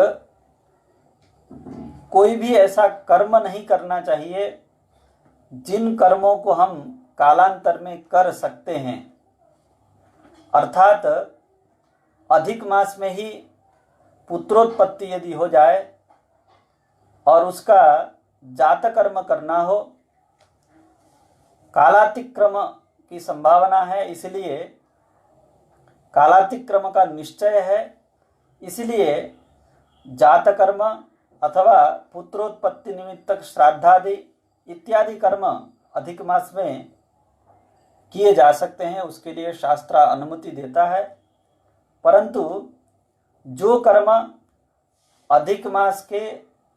Speaker 1: कोई भी ऐसा कर्म नहीं करना चाहिए जिन कर्मों को हम कालांतर में कर सकते हैं। अर्थात अधिक मास में ही पुत्रोत्पत्ति यदि हो जाए और उसका जात कर्म करना हो, कालातिक्रम की संभावना है, इसलिए कालातिक्रम का निश्चय है, इसलिए जात कर्म अथवा पुत्रोत्पत्ति निमित्तक श्राद्धादि इत्यादि कर्म अधिक मास में किए जा सकते हैं, उसके लिए शास्त्र अनुमति देता है। परंतु जो कर्म अधिक मास के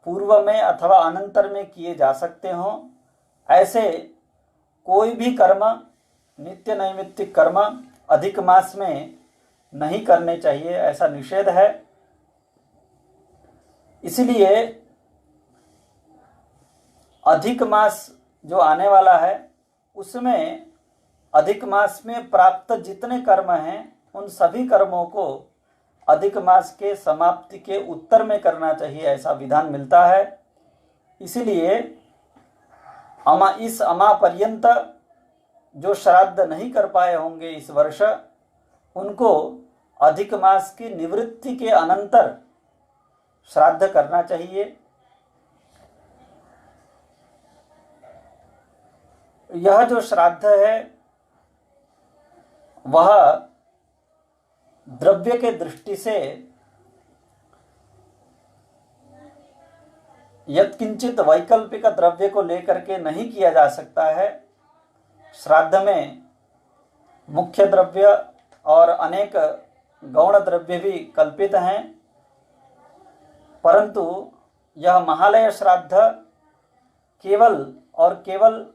Speaker 1: पूर्व में अथवा अनंतर में किए जा सकते हों, ऐसे कोई भी कर्म नित्य नैमित्तिक कर्म अधिक मास में नहीं करने चाहिए, ऐसा निषेध है। इसलिए अधिक मास जो आने वाला है उसमें अधिक मास में प्राप्त जितने कर्म हैं उन सभी कर्मों को अधिक मास के समाप्ति के उत्तर में करना चाहिए, ऐसा विधान मिलता है। इसलिए इस अमा पर्यंत जो श्राद्ध नहीं कर पाए होंगे इस वर्ष, उनको अधिक मास की निवृत्ति के अनंतर श्राद्ध करना चाहिए। यह जो श्राद्ध है वह द्रव्य के दृष्टि से यत्किंचित वैकल्पिक द्रव्य को लेकर के नहीं किया जा सकता है। श्राद्ध में मुख्य द्रव्य और अनेक गौण द्रव्य भी कल्पित हैं, परंतु यह महालय श्राद्ध केवल और केवल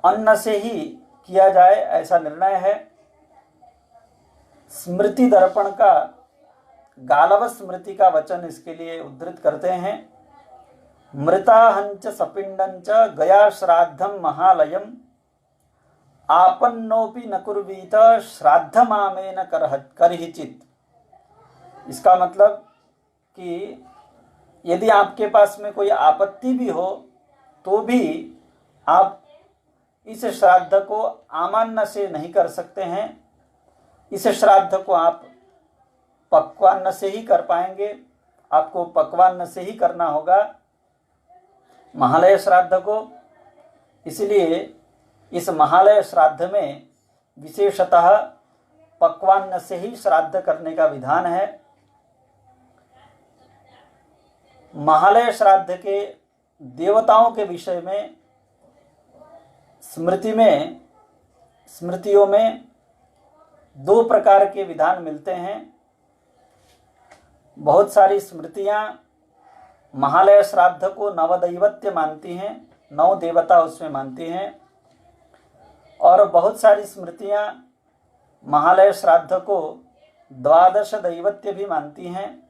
Speaker 1: अन्न से ही किया जाए, ऐसा निर्णय है। स्मृति दर्पण का गालव स्मृति का वचन इसके लिए उद्धृत करते हैं। मृताहंच सपिंडंच गया श्राद्धम महालयम आपन्नोपि न कुर्वीत श्राद्धमामेन करहिचित। इसका मतलब कि यदि आपके पास में कोई आपत्ति भी हो तो भी आप इस श्राद्ध को आमान्न से नहीं कर सकते हैं, इस श्राद्ध को आप पक्वान्न से ही कर पाएंगे, आपको पक्वान्न से ही करना होगा महालय श्राद्ध को। इसलिए इस महालय श्राद्ध में विशेषतः पक्वान्न से ही श्राद्ध करने का विधान है। महालय श्राद्ध के देवताओं के विषय में स्मृतियों में दो प्रकार के विधान मिलते हैं। बहुत सारी स्मृतियां महालय श्राद्ध को नवदैवत्य मानती हैं, 9 देवता उसमें मानती हैं, और बहुत सारी स्मृतियां महालय श्राद्ध को 12 दैवत्य भी मानती हैं।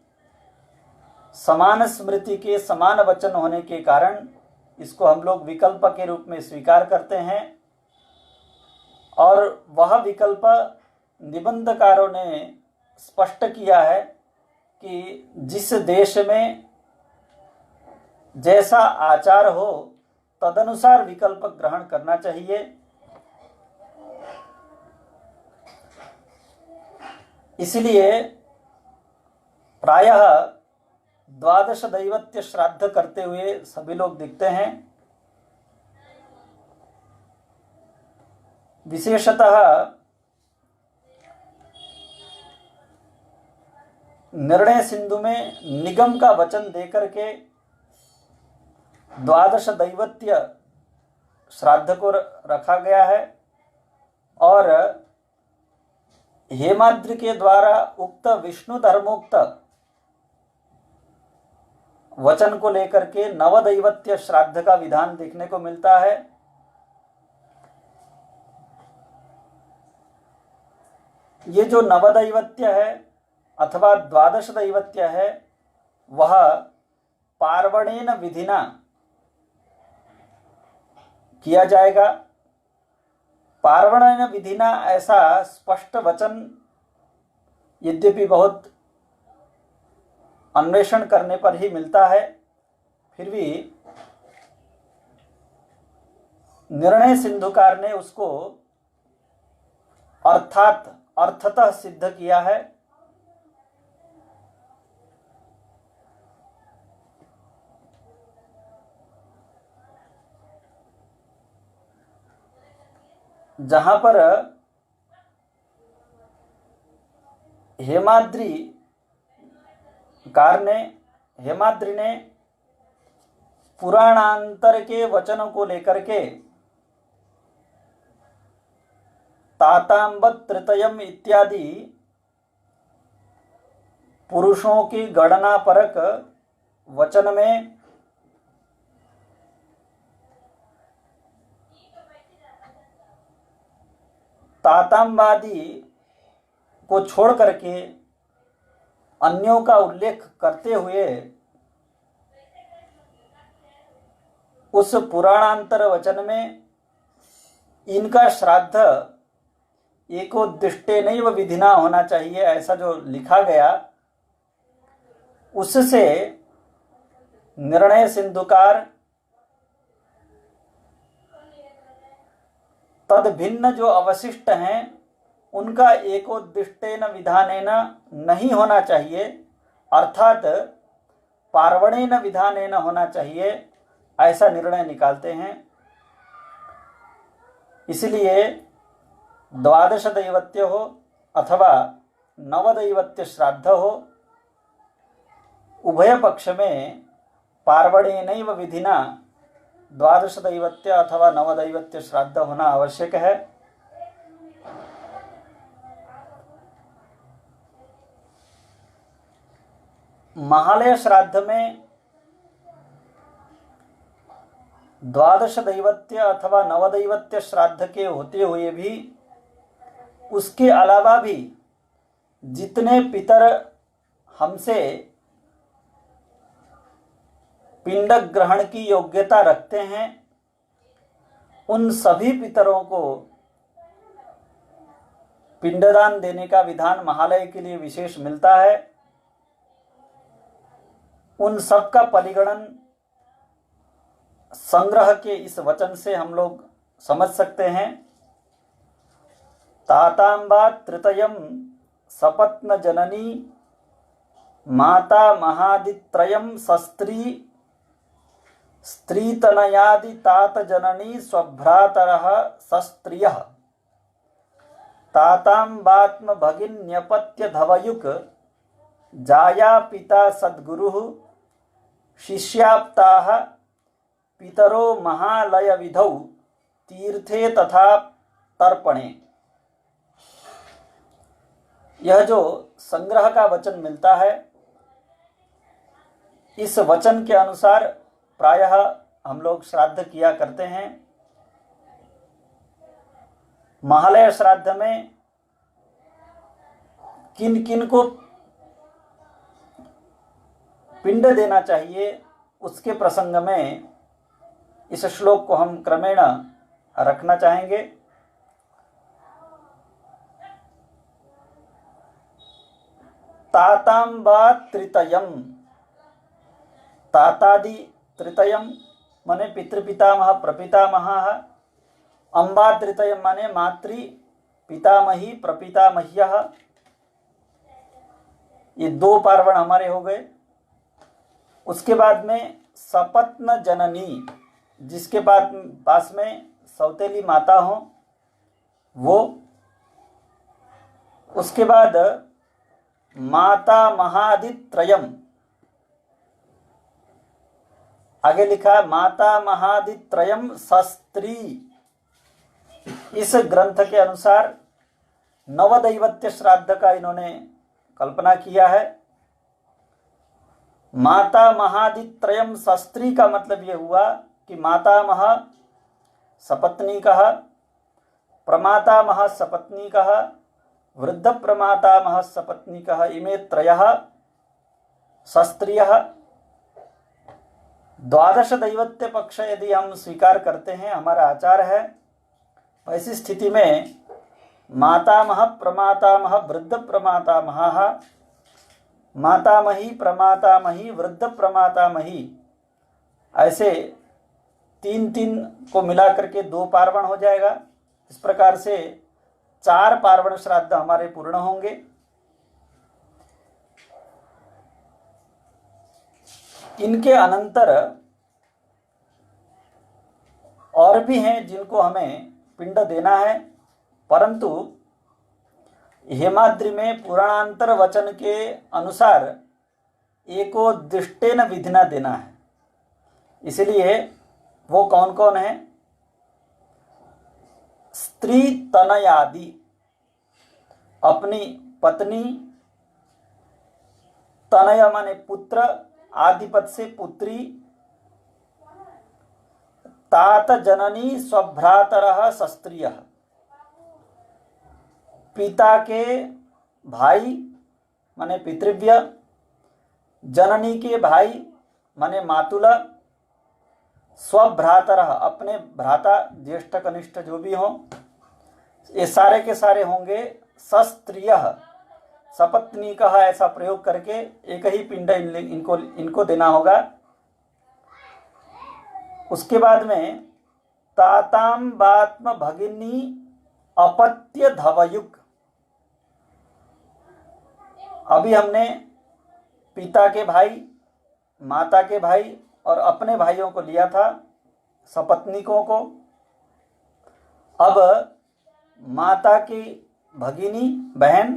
Speaker 1: समान स्मृति के समान वचन होने के कारण इसको हम लोग विकल्प के रूप में स्वीकार करते हैं, और वह विकल्प निबंधकारों ने स्पष्ट किया है कि जिस देश में जैसा आचार हो तदनुसार विकल्प ग्रहण करना चाहिए। इसलिए प्रायः 12 दैवत्य श्राद्ध करते हुए सभी लोग दिखते हैं। विशेषतः निर्णय सिंधु में निगम का वचन देकर के 12 दैवत्य श्राद्ध को रखा गया है, और हेमाद्रि के द्वारा उक्त विष्णु धर्मोक्त वचन को लेकर के नवदैवत्य श्राद्ध का विधान देखने को मिलता है। ये जो नवदैवत्य है अथवा 12 दैवत्य है वह पार्वणेन विधिना किया जाएगा। पार्वणेन विधिना ऐसा स्पष्ट वचन यद्यपि बहुत अन्वेषण करने पर ही मिलता है, फिर भी निर्णय सिंधुकार ने उसको अर्थतः सिद्ध किया है। जहां पर हेमाद्रि ने पुराणांतर के वचनों को लेकर के तातांबत तृतयम इत्यादि पुरुषों की गणना परक वचन में तातांबादी को छोड़ करके अन्यों का उल्लेख करते हुए उस पुराणांतर वचन में इनका श्राद्ध एकोद्दिष्टेनैव विधिना होना चाहिए, ऐसा जो लिखा गया, उससे निर्णय सिंधुकार तद भिन्न जो अवशिष्ट हैं उनका एकोद्दिष्टेन विधानेन नहीं होना चाहिए, अर्थात पार्वणेन विधानेन होना चाहिए, ऐसा निर्णय निकालते हैं। इसलिए 12 दैवत्य हो अथवा नवदैवत्य श्राद्ध हो, उभय पक्ष में पार्वणेनैव विधिना 12 दैवत्य अथवा नवदैवत्य श्राद्ध होना आवश्यक है। महालय श्राद्ध में 12 दैवत्य अथवा नवदैवत्य श्राद्ध के होते हुए भी उसके अलावा भी जितने पितर हमसे पिंड ग्रहण की योग्यता रखते हैं उन सभी पितरों को पिंडदान देने का विधान महालय के लिए विशेष मिलता है। उन सब का परिगणन संग्रह के इस वचन से हम लोग समझ सकते हैं। तातांबा तृतयम सपत्न जननी माता महादित्रयम सस्त्री स्त्रीतनयादि तात जननी स्वभ्रातरः सस्त्रियः तातांबात्म भगिन्यपत्य धवयुक जाया पिता सद्गुरुः शिष्याप्ताः पितरो महालय विधौ तीर्थे तथा तर्पणे। यह जो संग्रह का वचन मिलता है, इस वचन के अनुसार प्रायः हम लोग श्राद्ध किया करते हैं। महालय श्राद्ध में किन किन को पिंड देना चाहिए, उसके प्रसंग में इस श्लोक को हम क्रमेण रखना चाहेंगे। तातांबा तृतयम, तातादि तृतयम माने पितृपितामह प्रपितामह, अंबा तृतयम माने मातृ पितामही प्रपितामह्यः। ये दो पार्वण हमारे हो गए। उसके बाद में सपत्न जननी, जिसके पास में सौतेली माता हो वो। उसके बाद माता महादित्रयम, आगे लिखा माता महादित्रयम सस्त्री। इस ग्रंथ के अनुसार नवदैवत्य श्राद्ध का इन्होंने कल्पना किया है। माता महादित्रयम सस्त्री का मतलब ये हुआ कि मातामह सपत्नीकः, प्रमातामह सपत्नीकः, वृद्ध प्रमातामह सपत्नीकः, इमे त्रयः सस्त्रियः। द्वादश दैवत्य पक्ष यदि हम स्वीकार करते हैं, हमारा आचार है, ऐसी स्थिति में मातामह प्रमातामह वृद्ध प्रमातामह, मातामही प्रमातामही वृद्ध प्रमातामही, ऐसे तीन तीन को मिला करके 2 पार्वण हो जाएगा। इस प्रकार से 4 पार्वण श्राद्ध हमारे पूर्ण होंगे। इनके अनंतर और भी हैं जिनको हमें पिंड देना है, परंतु हेमाद्रि में पुराणांतर वचन के अनुसार एकोद्दिष्टेन विधिना देना है। इसलिए वो कौन कौन है? स्त्री तनयादि, अपनी पत्नी, तनय माने पुत्र, आदिपद से पुत्री, तात जननी स्वभ्रातरः सस्त्रियः, पिता के भाई माने पितृव्य, जननी के भाई माने मातुल, स्वभ्रातरः अपने भ्राता ज्येष्ठ कनिष्ठ जो भी हों, ये सारे के सारे होंगे सस्त्रियः, सपत्नीकः ऐसा प्रयोग करके एक ही पिंड इनको देना होगा। उसके बाद में तातांबात्म भगिनी अपत्य धवयुक, अभी हमने पिता के भाई, माता के भाई और अपने भाइयों को लिया था, सपत्नीकों को। अब माता की भगिनी बहन,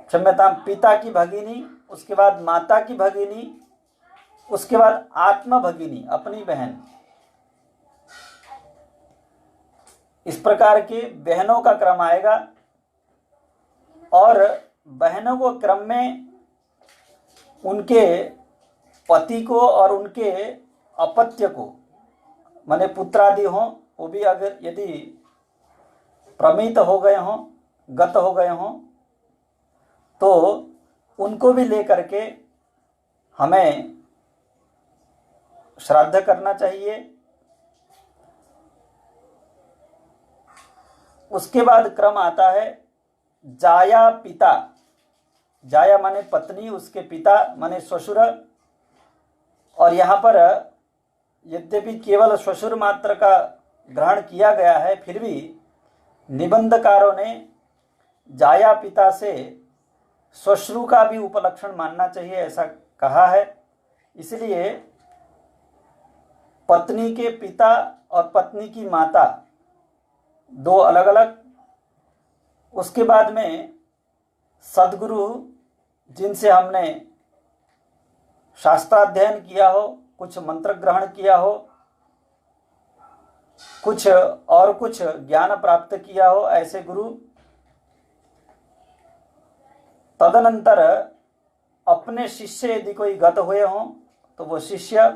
Speaker 1: क्षम्यता, पिता की भगिनी, उसके बाद माता की भगिनी, उसके बाद आत्म भगिनी अपनी बहन। इस प्रकार के बहनों का क्रम आएगा और बहनों को क्रम में उनके पति को और उनके अपत्य को माने पुत्रादि हों, वो भी अगर यदि प्रमित हो गए हों, गत हो गए हों, तो उनको भी लेकर के हमें श्राद्ध करना चाहिए। उसके बाद क्रम आता है जाया पिता, जाया माने पत्नी, उसके पिता माने ससुर। और यहाँ पर यद्यपि केवल ससुर मात्र का ग्रहण किया गया है, फिर भी निबंधकारों ने जाया पिता से श्वश्रु का भी उपलक्षण मानना चाहिए ऐसा कहा है। इसलिए पत्नी के पिता और पत्नी की माता दो अलग अलग, उसके बाद में सद्गुरु जिनसे हमने शास्त्राध्ययन किया हो, कुछ मंत्र ग्रहण किया हो, कुछ ज्ञान प्राप्त किया हो, ऐसे गुरु। तदनंतर अपने शिष्य यदि कोई गत हुए हों तो वो शिष्य,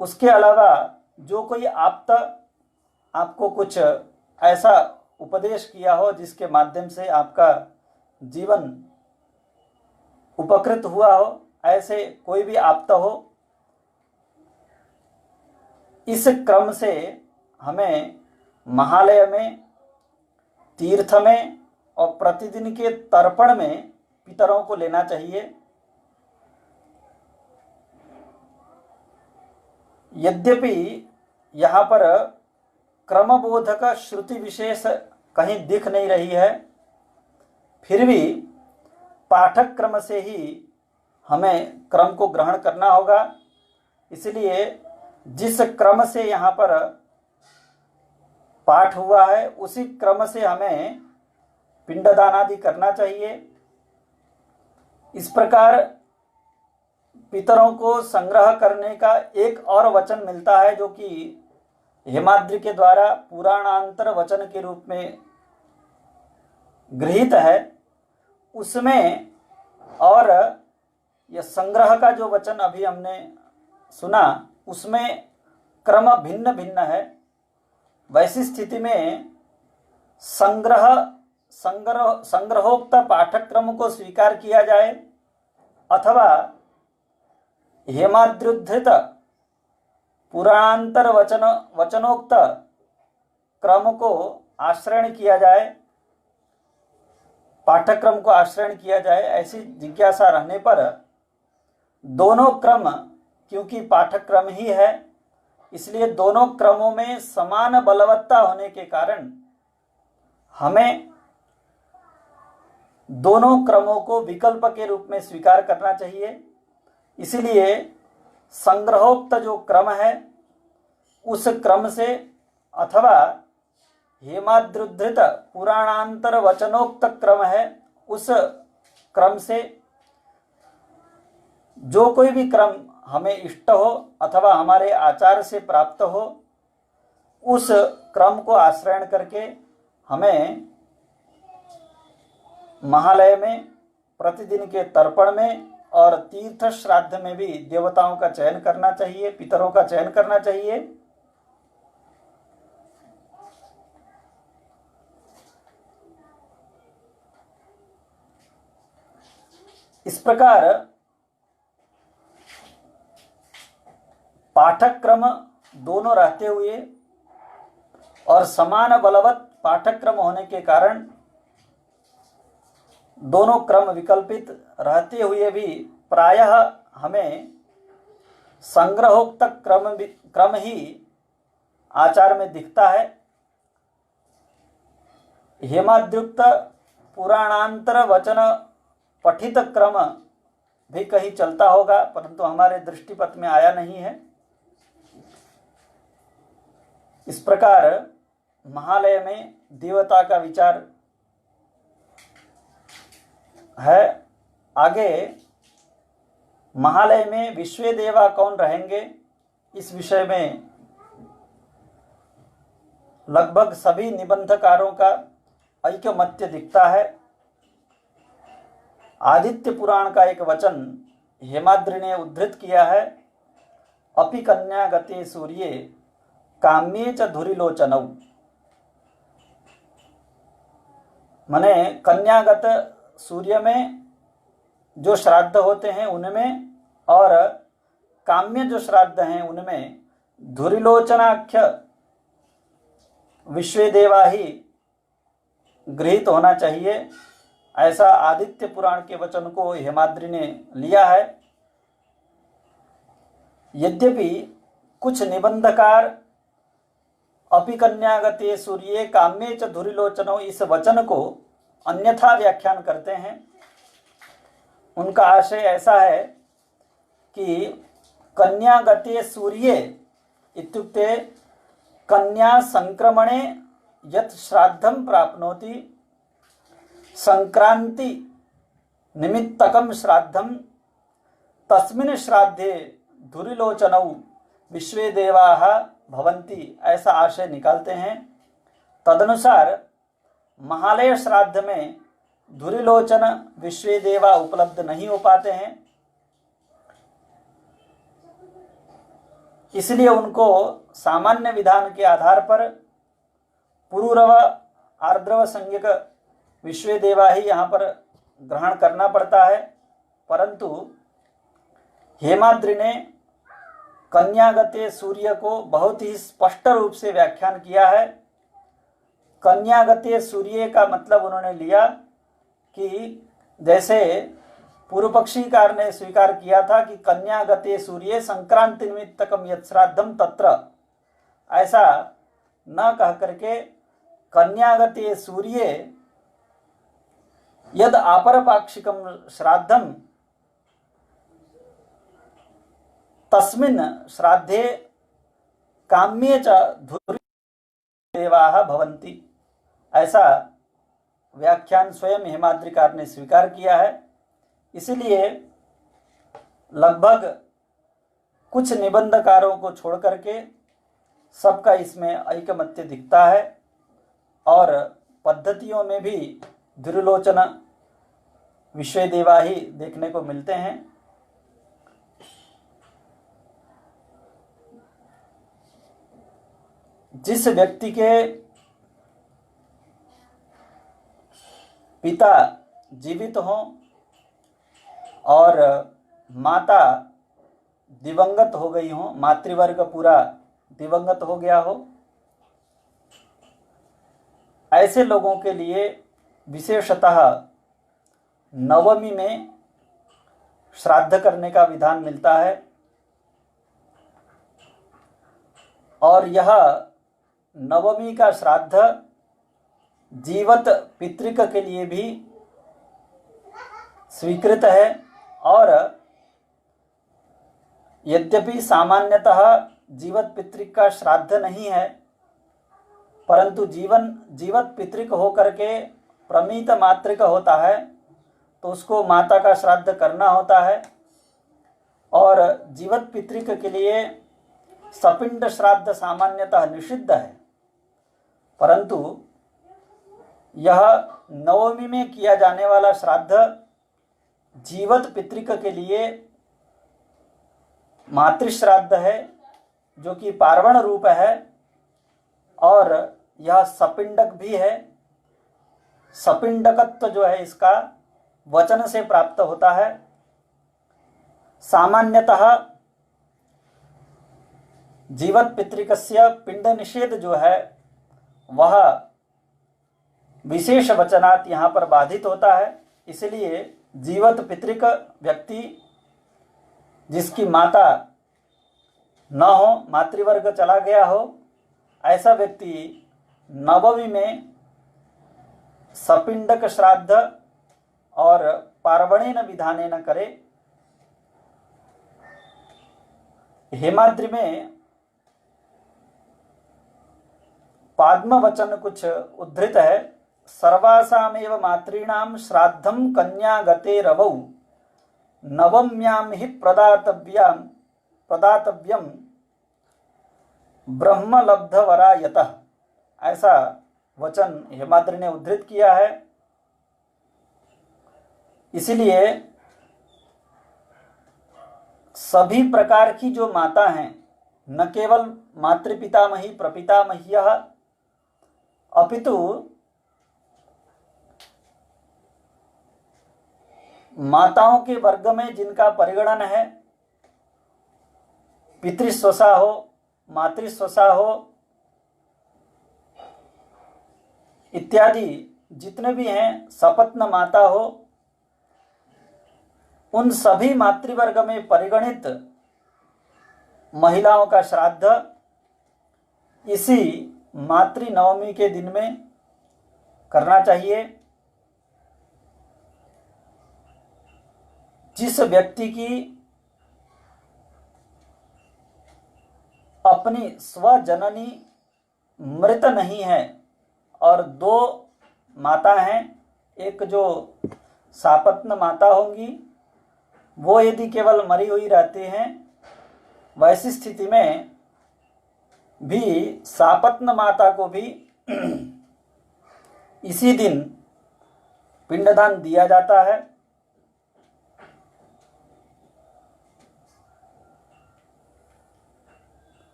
Speaker 1: उसके अलावा जो कोई आप्त आपको कुछ ऐसा उपदेश किया हो जिसके माध्यम से आपका जीवन उपकृत हुआ हो, ऐसे कोई भी आप्त हो। इस क्रम से हमें महालय में, तीर्थ में और प्रतिदिन के तर्पण में पितरों को लेना चाहिए। यद्यपि यहाँ पर क्रमबोधक श्रुति विशेष कहीं दिख नहीं रही है, फिर भी पाठक क्रम से ही हमें क्रम को ग्रहण करना होगा। इसलिए जिस क्रम से यहाँ पर पाठ हुआ है उसी क्रम से हमें पिंडदान आदि करना चाहिए। इस प्रकार पितरों को संग्रह करने का एक और वचन मिलता है जो कि हेमाद्रि के द्वारा पुराणांतर वचन के रूप में गृहीत है। उसमें और यह संग्रह का जो वचन अभी हमने सुना उसमें क्रम भिन्न भिन्न है। वैसी स्थिति में संग्रहोक्त पाठक्रम को स्वीकार किया जाए अथवा हेमाद्युद्धृत पुराणांतर वचनोक्त क्रम को आश्रयण किया जाए, पाठ्यक्रम को आश्रयण किया जाए, ऐसी जिज्ञासा रहने पर दोनों क्रम, क्योंकि पाठ्यक्रम ही है इसलिए दोनों क्रमों में समान बलवत्ता होने के कारण हमें दोनों क्रमों को विकल्प के रूप में स्वीकार करना चाहिए। इसलिए संग्रहोक्त जो क्रम है उस क्रम से अथवा हेमाद्युद्धृत पुराणांतर वचनोक्त क्रम है उस क्रम से जो कोई भी क्रम हमें इष्ट हो अथवा हमारे आचार से प्राप्त हो उस क्रम को आश्रयण करके हमें महालय में, प्रतिदिन के तर्पण में और तीर्थ श्राद्ध में भी देवताओं का चयन करना चाहिए, पितरों का चयन करना चाहिए। इस प्रकार पाठक्रम दोनों रहते हुए और समान बलवत पाठक्रम होने के कारण दोनों क्रम विकल्पित रहते हुए भी प्रायः हमें संग्रहोक्त क्रम ही आचार में दिखता है। हेमाद्युक्त पुराणांतर वचन पठित क्रम भी कहीं चलता होगा परंतु हमारे दृष्टिपथ में आया नहीं है। इस प्रकार महालय में देवता का विचार है। आगे महालय में विश्व देवा कौन रहेंगे इस विषय में लगभग सभी निबंधकारों का ऐकमत्य दिखता है। आदित्य पुराण का एक वचन हेमाद्रि ने उद्धृत किया है, अपि कन्या गते सूर्ये काम्ये च धुरिलोचनौ। माने कन्यागत सूर्य में जो श्राद्ध होते हैं उनमें और काम्य जो श्राद्ध हैं उनमें धुरिलोचनाख्य विश्वदेवा ही गृहीत होना चाहिए। ऐसा आदित्य पुराण के वचन को हेमाद्रि ने लिया है। यद्यपि कुछ निबंधकार अपि कन्यागते सूर्ये काम्ये च धुरिलोचनौ, इस वचन को अन्यथा व्याख्यान करते हैं। उनका आशय ऐसा है कि कन्यागते सूर्ये इत्युक्ते कन्या संक्रमणे यत् श्राद्धं प्राप्नोति संक्रांति निमित्तकं श्राद्धं तस्मिन् श्राद्धे धुरिलोचनौ विश्वे देवाः भवन्ति, ऐसा आशय निकालते हैं। तदनुसार महालय श्राद्ध में धुरिलोचन विश्वे देवा उपलब्ध नहीं हो पाते हैं, इसलिए उनको सामान्य विधान के आधार पर पुरूरव आर्द्रव संज्ञक विश्वे देवा ही यहाँ पर ग्रहण करना पड़ता है। परंतु हेमाद्रि ने कन्यागते सूर्य को बहुत ही स्पष्ट रूप से व्याख्यान किया है। कन्यागते सूर्य का मतलब उन्होंने लिया कि जैसे पूर्व पक्षीकार ने स्वीकार किया था कि कन्यागते सूर्य संक्रांति निमित्तकम यत् श्राद्धम तत्र, ऐसा न कह करके कन्यागते सूर्य यद आपरपाक्षिकम श्राद्धम तस्मिन् श्राद्धे काम्ये च धुरि देवाः भवन्ति, ऐसा व्याख्यान स्वयं हेमाद्रिकार ने स्वीकार किया है। इसलिए लगभग कुछ निबंधकारों को छोड़ करके सबका इसमें ऐकमत्य दिखता है और पद्धतियों में भी धुरिलोचन विश्वे देवा ही देखने को मिलते हैं। जिस व्यक्ति के पिता जीवित हों और माता दिवंगत हो गई हो, मातृवर्ग पूरा दिवंगत हो गया हो, ऐसे लोगों के लिए विशेषतः नवमी में श्राद्ध करने का विधान मिलता है। और यह नवमी का श्राद्ध जीवत पितृक के लिए भी स्वीकृत है। और यद्यपि सामान्यतः जीवत पितृक का श्राद्ध नहीं है, परंतु जीवत पितृक होकर के प्रमीत मातृक होता है तो उसको माता का श्राद्ध करना होता है। और जीवत पितृक के लिए सपिंड श्राद्ध सामान्यतः निषिद्ध है, परंतु यह नवमी में किया जाने वाला श्राद्ध जीवत पितृक के लिए मातृश्राद्ध है, जो कि पार्वण रूप है और यह सपिंडक भी है। सपिंडकत्व जो है इसका वचन से प्राप्त होता है। सामान्यतः जीवत पितृकस्य पिंड निषेध जो है वह विशेष वचनात् यहाँ पर बाधित होता है। इसलिए जीवत पितृक व्यक्ति जिसकी माता न हो, मातृवर्ग चला गया हो, ऐसा व्यक्ति नवमी में सपिंडक श्राद्ध और पार्वणेन विधानेन करे। हेमाद्रि में पाद्म वचन कुछ उद्धृत है। सर्वासामेव मातॄणां श्राद्धं कन्यागते रवौ नवम्यां हि प्रदातव्यं ब्रह्मलब्धवरा यतः, ऐसा वचन हेमाद्रि ने उद्धृत किया है। इसलिए सभी प्रकार की जो माता हैं, न केवल मातृपितामही प्रपितामह्यः अपितु माताओं के वर्ग में जिनका परिगणन है, पितृस्वसा हो, मातृस्वसा हो इत्यादि जितने भी हैं, सपत्न माता हो, उन सभी मातृवर्ग में परिगणित महिलाओं का श्राद्ध इसी मातृ नवमी के दिन में करना चाहिए। जिस व्यक्ति की अपनी स्वजननी मृत नहीं है और दो माता हैं, एक जो सापत्न माता होंगी वो यदि केवल मरी हुई रहती हैं, वैसी स्थिति में भी सापत्न माता को भी इसी दिन पिंडदान दिया जाता है।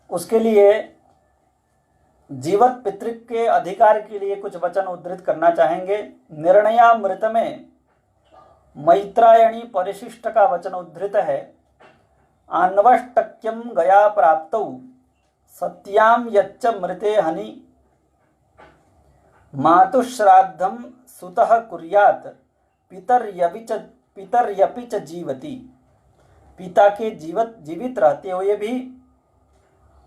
Speaker 1: उसके लिए जीवित पितृ के अधिकार के लिए कुछ वचन उद्धृत करना चाहेंगे। निर्णयामृत में मैत्रायणी परिशिष्ट का वचन उद्धृत है। अन्वष्टक्यम गया प्राप्तौ सत्याम यच्च मृते हनि मातुश्राद्धम सुतः कुर्यात् पितर्यपि च जीवति। पिता के जीवित रहते हुए भी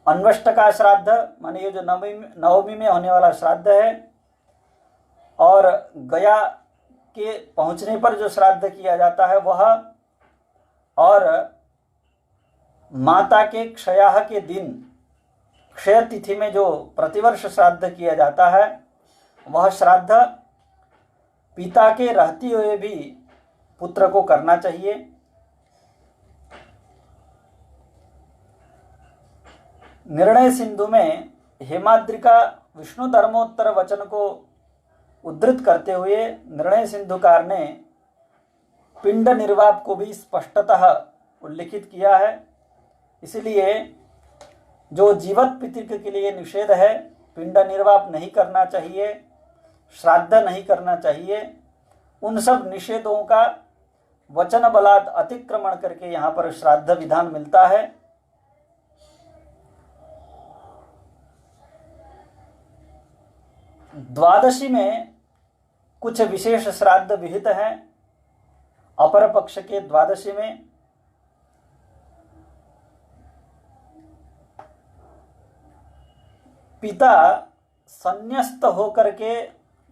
Speaker 1: अन्वष्ट का श्राद्ध माने ये जो नवमी में होने वाला श्राद्ध है, और गया के पहुंचने पर जो श्राद्ध किया जाता है वह, और माता के क्षयाह के दिन क्षय तिथि में जो प्रतिवर्ष श्राद्ध किया जाता है वह श्राद्ध पिता के रहते हुए भी पुत्र को करना चाहिए। निर्णय सिंधु में हेमाद्रिका विष्णु धर्मोत्तर वचन को उद्धृत करते हुए निर्णय सिंधुकार ने पिंड निर्वाप को भी स्पष्टतः उल्लिखित किया है। इसलिए जो जीवित पितृ के लिए निषेध है, पिंड निर्वाप नहीं करना चाहिए, श्राद्ध नहीं करना चाहिए, उन सब निषेधों का वचन बलात् अतिक्रमण करके यहाँ पर श्राद्ध विधान मिलता है। द्वादशी में कुछ विशेष श्राद्ध विहित हैं। अपर पक्ष के द्वादशी में पिता संन्यस्त होकर के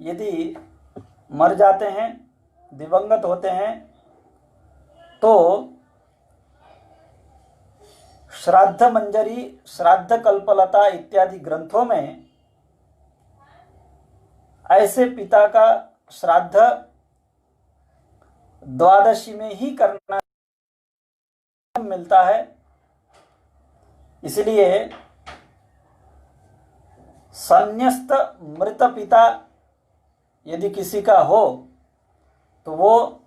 Speaker 1: यदि मर जाते हैं, दिवंगत होते हैं, तो श्राद्ध मंजरी, श्राद्ध कल्पलता इत्यादि ग्रंथों में ऐसे पिता का श्राद्ध द्वादशी में ही करना मिलता है। इसलिए संन्यस्त मृत पिता यदि किसी का हो तो वो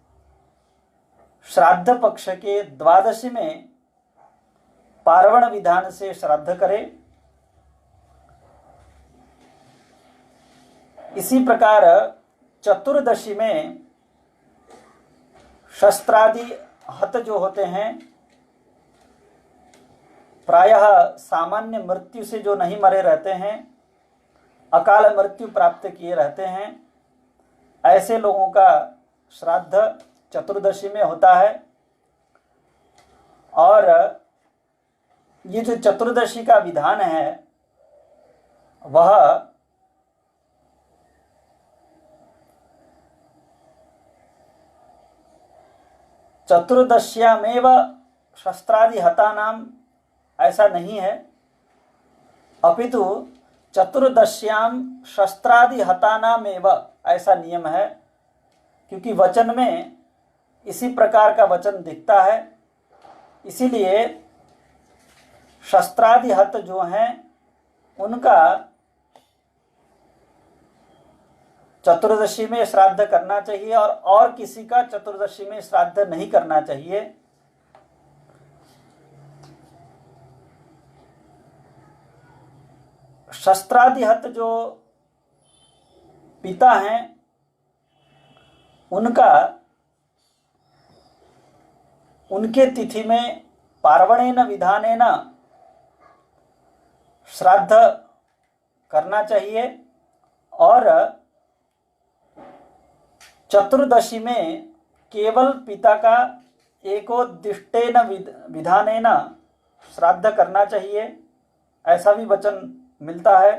Speaker 1: श्राद्ध पक्ष के द्वादशी में पार्वण विधान से श्राद्ध करे। इसी प्रकार चतुर्दशी में शस्त्रादि हत जो होते हैं, प्रायः सामान्य मृत्यु से जो नहीं मरे रहते हैं, अकाल मृत्यु प्राप्त किए रहते हैं, ऐसे लोगों का श्राद्ध चतुर्दशी में होता है। और ये जो चतुर्दशी का विधान है वह चतुर्दश्यामेव शस्त्रादि हतानाम ऐसा नहीं है, अपितु चतुर्दश्याम शस्त्रादि हतानामेव ऐसा नियम है। क्योंकि वचन में इसी प्रकार का वचन दिखता है, इसीलिए शस्त्रादि हत जो हैं उनका चतुर्दशी में श्राद्ध करना चाहिए और किसी का चतुर्दशी में श्राद्ध नहीं करना चाहिए। शस्त्रादिहत जो पिता हैं उनके तिथि में पार्वणेन विधानेन श्राद्ध करना चाहिए, और चतुर्दशी में केवल पिता का एकोद्दिष्टेन विधानेन श्राद्ध करना चाहिए, ऐसा भी वचन मिलता है।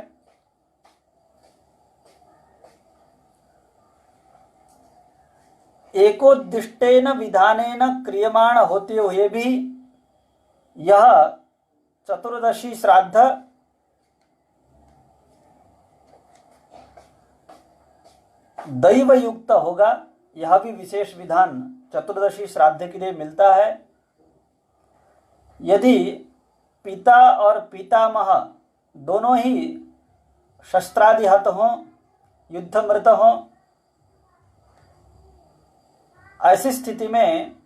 Speaker 1: एकोद्दिष्टेन विधानेन क्रियमाण होते हुए भी यह चतुर्दशी श्राद्ध दैव युक्त होगा। यह भी विशेष विधान चतुर्दशी श्राद्ध के लिए मिलता है। यदि पिता और पितामह दोनों ही शस्त्रादिहत हों, युद्धमृत हों, ऐसी स्थिति में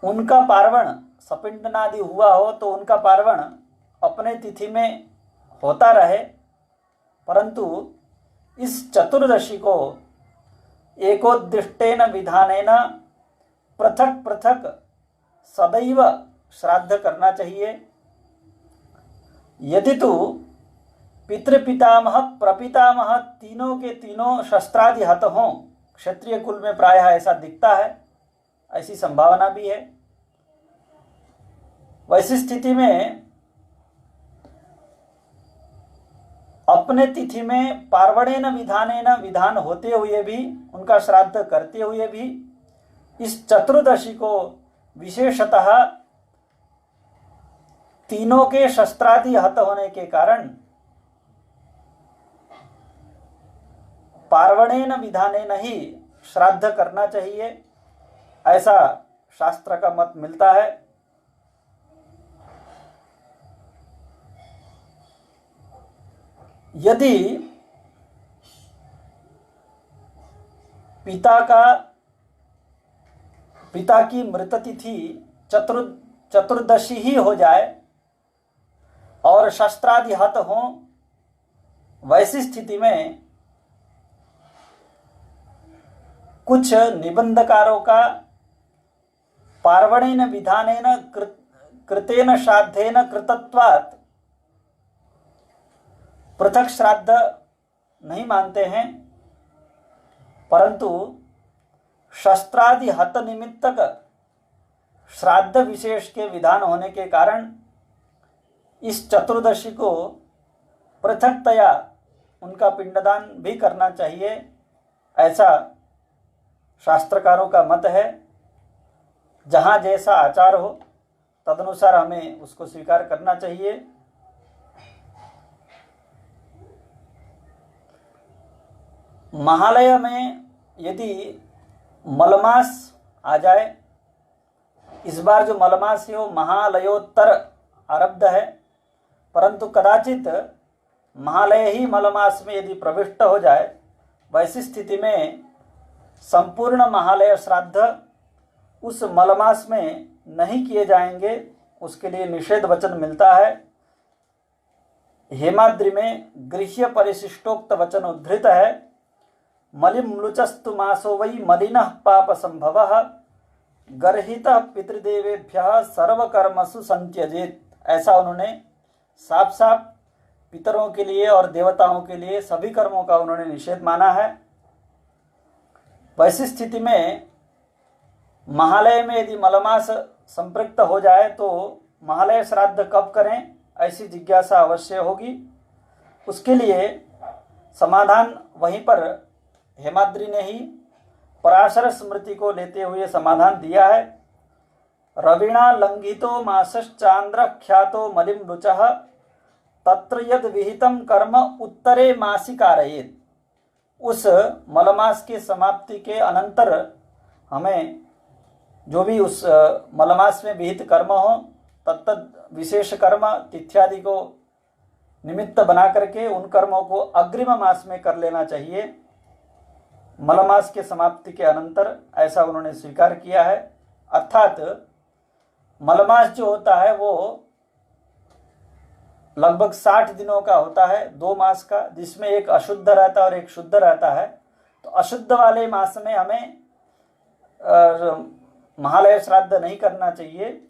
Speaker 1: उनका पार्वण सपिंडनादि हुआ हो तो उनका पार्वण अपने तिथि में होता रहे, परंतु इस चतुर्दशी को एकोद्दिष्टेन विधानेन पृथक पृथक सदैव श्राद्ध करना चाहिए। यदि तो पितृपितामह प्रपितामह तीनों के तीनों शस्त्रादि हत हों, क्षत्रिय कुल में प्रायः ऐसा दिखता है, ऐसी संभावना भी है, वैसी स्थिति में अपने तिथि में पार्वणेन विधानेन विधान होते हुए भी, उनका श्राद्ध करते हुए भी इस चतुर्दशी को विशेषतः तीनों के शस्त्रादि हत होने के कारण पार्वणेन विधानेन ही श्राद्ध करना चाहिए, ऐसा शास्त्र का मत मिलता है। यदि पिता की मृत तिथि चतुर्दशी ही हो जाए और शस्त्रादि हत हों, वैसी स्थिति में कुछ निबंधकारों का पार्वणेन विधानेन कृतेन श्राद्धेन कृतत्वात् पृथक श्राद्ध नहीं मानते हैं, परंतु शस्त्रादि हत निमित्तक श्राद्ध विशेष के विधान होने के कारण इस चतुर्दशी को पृथकतया उनका पिंडदान भी करना चाहिए, ऐसा शास्त्रकारों का मत है। जहाँ जैसा आचार हो तदनुसार हमें उसको स्वीकार करना चाहिए। महालय में यदि मलमास आ जाए, इस बार जो मलमास है वो महालयोत्तर आरब्ध है, परंतु कदाचित महालय ही मलमास में यदि प्रविष्ट हो जाए, वैसी स्थिति में संपूर्ण महालय श्राद्ध उस मलमास में नहीं किए जाएंगे, उसके लिए निषेध वचन मिलता है। हेमाद्रि में गृह्य परिशिष्टोक्त वचन उद्धृत है, मलिम्लुचस्तु मासो वै मलिनः पाप संभवः गर्हितः पितृदेवेभ्यः सर्वकर्मसु संत्यजेत। ऐसा उन्होंने साफ साफ पितरों के लिए और देवताओं के लिए सभी कर्मों का उन्होंने निषेध माना है। वैसी स्थिति में महालय में यदि मलमास संपृक्त हो जाए तो महालय श्राद्ध कब करें, ऐसी जिज्ञासा अवश्य होगी। उसके लिए समाधान वहीं पर हेमाद्रि ने ही पराशर स्मृति को लेते हुए समाधान दिया है। रविणा लंघितो मासश्चांद्र ख्यातो मलिम रुचः तत्र यद विहितम कर्म उत्तरे मासी कारयेत। उस मलमास के समाप्ति के अनंतर हमें जो भी उस मलमास में विहित कर्म हो तत्त विशेष कर्म तिथ्यादि को निमित्त बना करके उन कर्मों को अग्रिम मास में कर लेना चाहिए, मलमास के समाप्ति के अनंतर, ऐसा उन्होंने स्वीकार किया है। अर्थात मलमास जो होता है वो लगभग 60 दिनों का होता है, 2 मास का, जिसमें एक अशुद्ध रहता है और एक शुद्ध रहता है। तो अशुद्ध वाले मास में हमें महालय श्राद्ध नहीं करना चाहिए।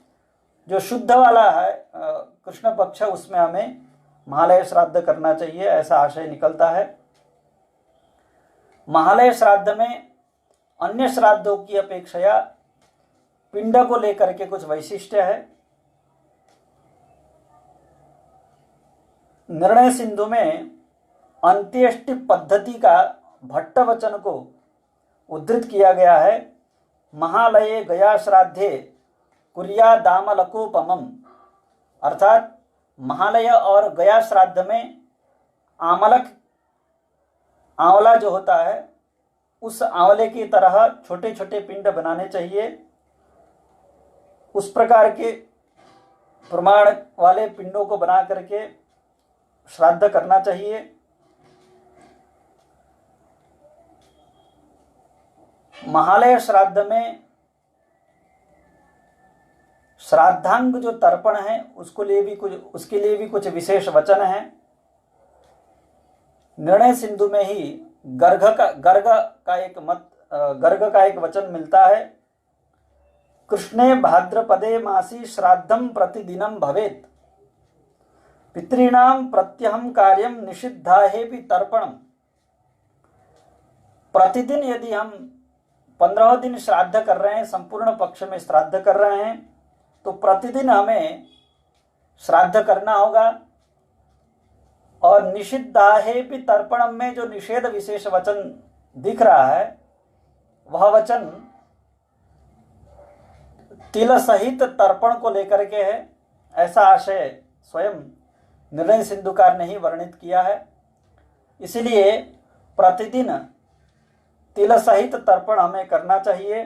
Speaker 1: जो शुद्ध वाला है कृष्ण पक्ष, उसमें हमें महालय श्राद्ध करना चाहिए, ऐसा आशय निकलता है। महालय श्राद्ध में अन्य श्राद्धों की अपेक्षा पिंड को लेकर के कुछ वैशिष्ट्य है। निर्णय सिंधु में अंत्येष्टि पद्धति का भट्ट वचन को उद्धृत किया गया है, महालये गया श्राद्धे कुर्या दामलकोपमम, अर्थात महालय और गया श्राद्ध में आंवला जो होता है उस आंवले की तरह छोटे छोटे पिंड बनाने चाहिए। उस प्रकार के प्रमाण वाले पिंडों को बना करके श्राद्ध करना चाहिए। महालय श्राद्ध में श्राद्धांग जो तर्पण है उसके लिए भी कुछ विशेष वचन है। निर्णय सिंधु में ही गर्ग का एक वचन मिलता है, कृष्णे भाद्रपदे मासी श्राद्धम प्रतिदिनम भवेत्, पितॄणाम प्रत्यहम कार्यम निषिद्धाहेपि तर्पणम। प्रतिदिन यदि हम 15 दिन श्राद्ध कर रहे हैं, संपूर्ण पक्ष में श्राद्ध कर रहे हैं, तो प्रतिदिन हमें श्राद्ध करना होगा। और निषिद्धाहेपि तर्पणम में जो निषेध विशेष वचन दिख रहा है वह वचन तिल सहित तर्पण को लेकर के है, ऐसा आशय स्वयं निर्णय सिंधुकार ने ही वर्णित किया है। इसलिए प्रतिदिन तिल सहित तर्पण हमें करना चाहिए,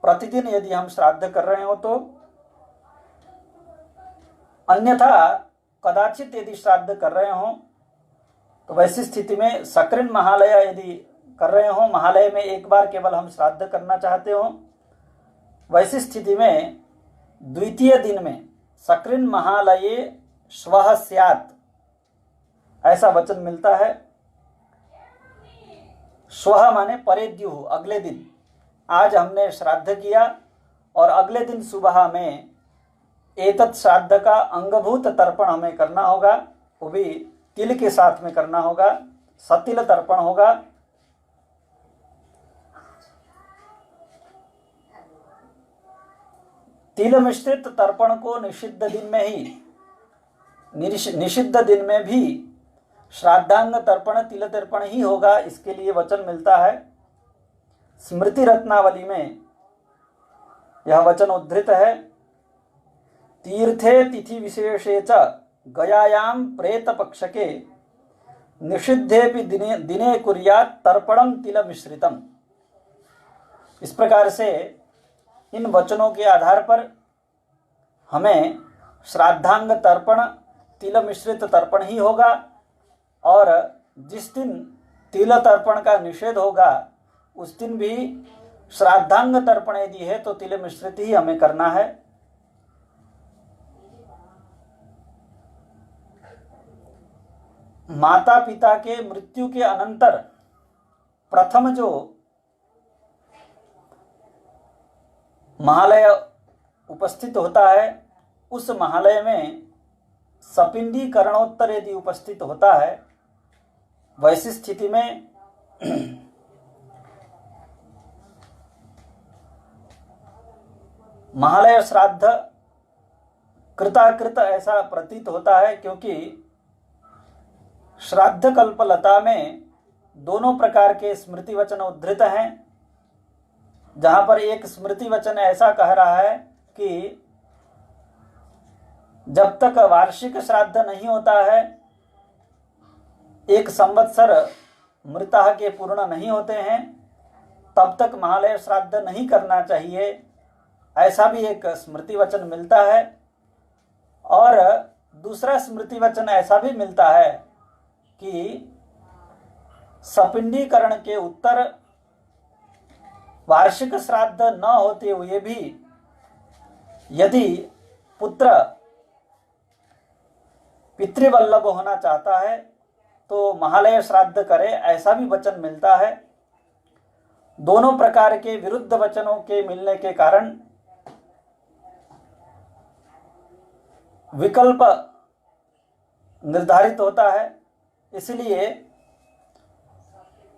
Speaker 1: प्रतिदिन यदि हम श्राद्ध कर रहे हो तो। अन्यथा कदाचित यदि श्राद्ध कर रहे हो तो वैसी स्थिति में सकृन महालय यदि कर रहे हो, महालय में एक बार केवल हम श्राद्ध करना चाहते हो, वैसी स्थिति में द्वितीय दिन में सकृन महालये श्वः स्यात् ऐसा वचन मिलता है। श्वः माने परेद्युः, अगले दिन। आज हमने श्राद्ध किया और अगले दिन सुबह में एतत् श्राद्ध का अंगभूत तर्पण हमें करना होगा, वो भी तिल के साथ में करना होगा, सतिल तर्पण होगा। तिल मिश्रित तर्पण को निषिद्ध दिन में भी श्राद्धांग तर्पण तिल तर्पण ही होगा, इसके लिए वचन मिलता है। स्मृति रत्नावली में यह वचन उद्धृत है, तीर्थे तिथि विशेषे च गयायाम प्रेत पक्षके निषिद्धेपि दिने कुर्यात् तर्पणम तिल मिश्रितम। इस प्रकार से इन वचनों के आधार पर हमें श्राद्धांग तर्पण तिल मिश्रित तर्पण ही होगा, और जिस दिन तिल तर्पण का निषेध होगा उस दिन भी श्राद्धांग तर्पण यदि है तो तिल मिश्रित ही हमें करना है। माता पिता के मृत्यु के अनंतर प्रथम जो महालय उपस्थित होता है, उस महालय में सपिंडीकरणोत्तर यदि उपस्थित होता है, वैसी स्थिति में महालय श्राद्ध कृताकृत ऐसा प्रतीत होता है, क्योंकि श्राद्ध कल्पलता में दोनों प्रकार के स्मृति वचन उद्धृत हैं। जहां पर एक स्मृति वचन ऐसा कह रहा है कि जब तक वार्षिक श्राद्ध नहीं होता है, 1 संवत्सर मृतः के पूर्ण नहीं होते हैं, तब तक महालय श्राद्ध नहीं करना चाहिए, ऐसा भी एक स्मृति वचन मिलता है। और दूसरा स्मृति वचन ऐसा भी मिलता है कि सपिंडीकरण के उत्तर वार्षिक श्राद्ध न होते हुए भी यदि पुत्र पितृवल्लभ होना चाहता है तो महालय श्राद्ध करे, ऐसा भी वचन मिलता है। दोनों प्रकार के विरुद्ध वचनों के मिलने के कारण विकल्प निर्धारित होता है। इसलिए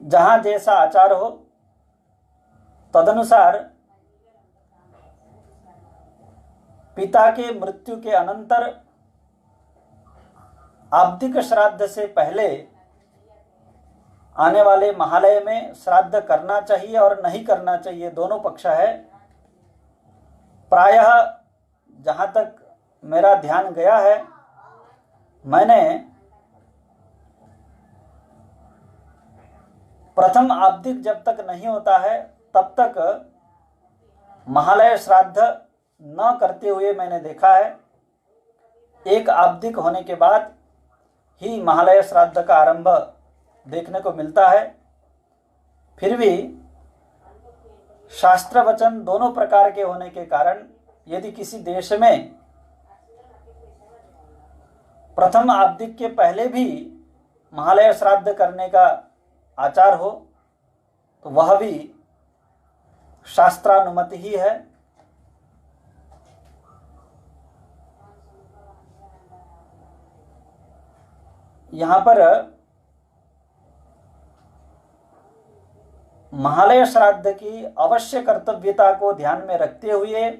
Speaker 1: जहां जैसा आचार हो तदनुसार पिता के मृत्यु के अनंतर आब्दिक श्राद्ध से पहले आने वाले महालय में श्राद्ध करना चाहिए और नहीं करना चाहिए, दोनों पक्ष है। प्रायः जहाँ तक मेरा ध्यान गया है, मैंने प्रथम आब्दिक जब तक नहीं होता है तब तक महालय श्राद्ध न करते हुए मैंने देखा है। एक आब्दिक होने के बाद ही महालय श्राद्ध का आरंभ देखने को मिलता है। फिर भी शास्त्र वचन दोनों प्रकार के होने के कारण यदि किसी देश में प्रथम आब्दिक के पहले भी महालय श्राद्ध करने का आचार हो तो वह भी शास्त्रानुमति ही है। यहाँ पर महालय श्राद्ध की अवश्य कर्तव्यता को ध्यान में रखते हुए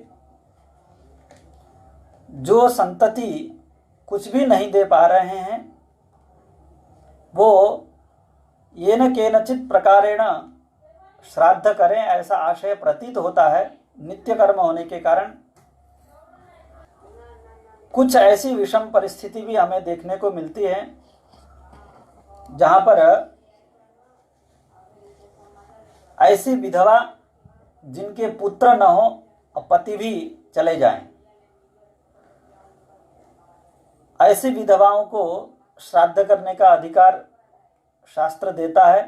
Speaker 1: जो संतति कुछ भी नहीं दे पा रहे हैं वो येन केनचित प्रकारेण श्राद्ध करें, ऐसा आशय प्रतीत होता है नित्य कर्म होने के कारण। कुछ ऐसी विषम परिस्थिति भी हमें देखने को मिलती है जहाँ पर ऐसी विधवा जिनके पुत्र न हो और पति भी चले जाएं, ऐसी विधवाओं को श्राद्ध करने का अधिकार शास्त्र देता है।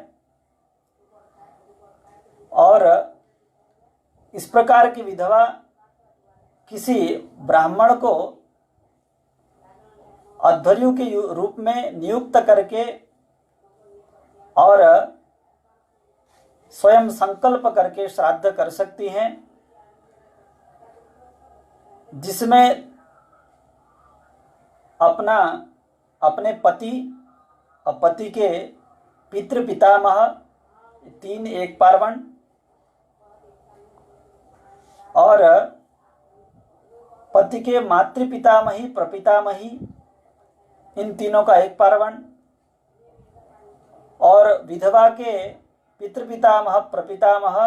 Speaker 1: और इस प्रकार की विधवा किसी ब्राह्मण को अध्वर्यु के रूप में नियुक्त करके और स्वयं संकल्प करके श्राद्ध कर सकती हैं, जिसमें अपने पति और पति के पितृ पितामह 3 एक पार्वण और पति के मातृपितामही प्रपितामही इन तीनों का एक पार्वण और विधवा के पितृपितामह प्रपितामह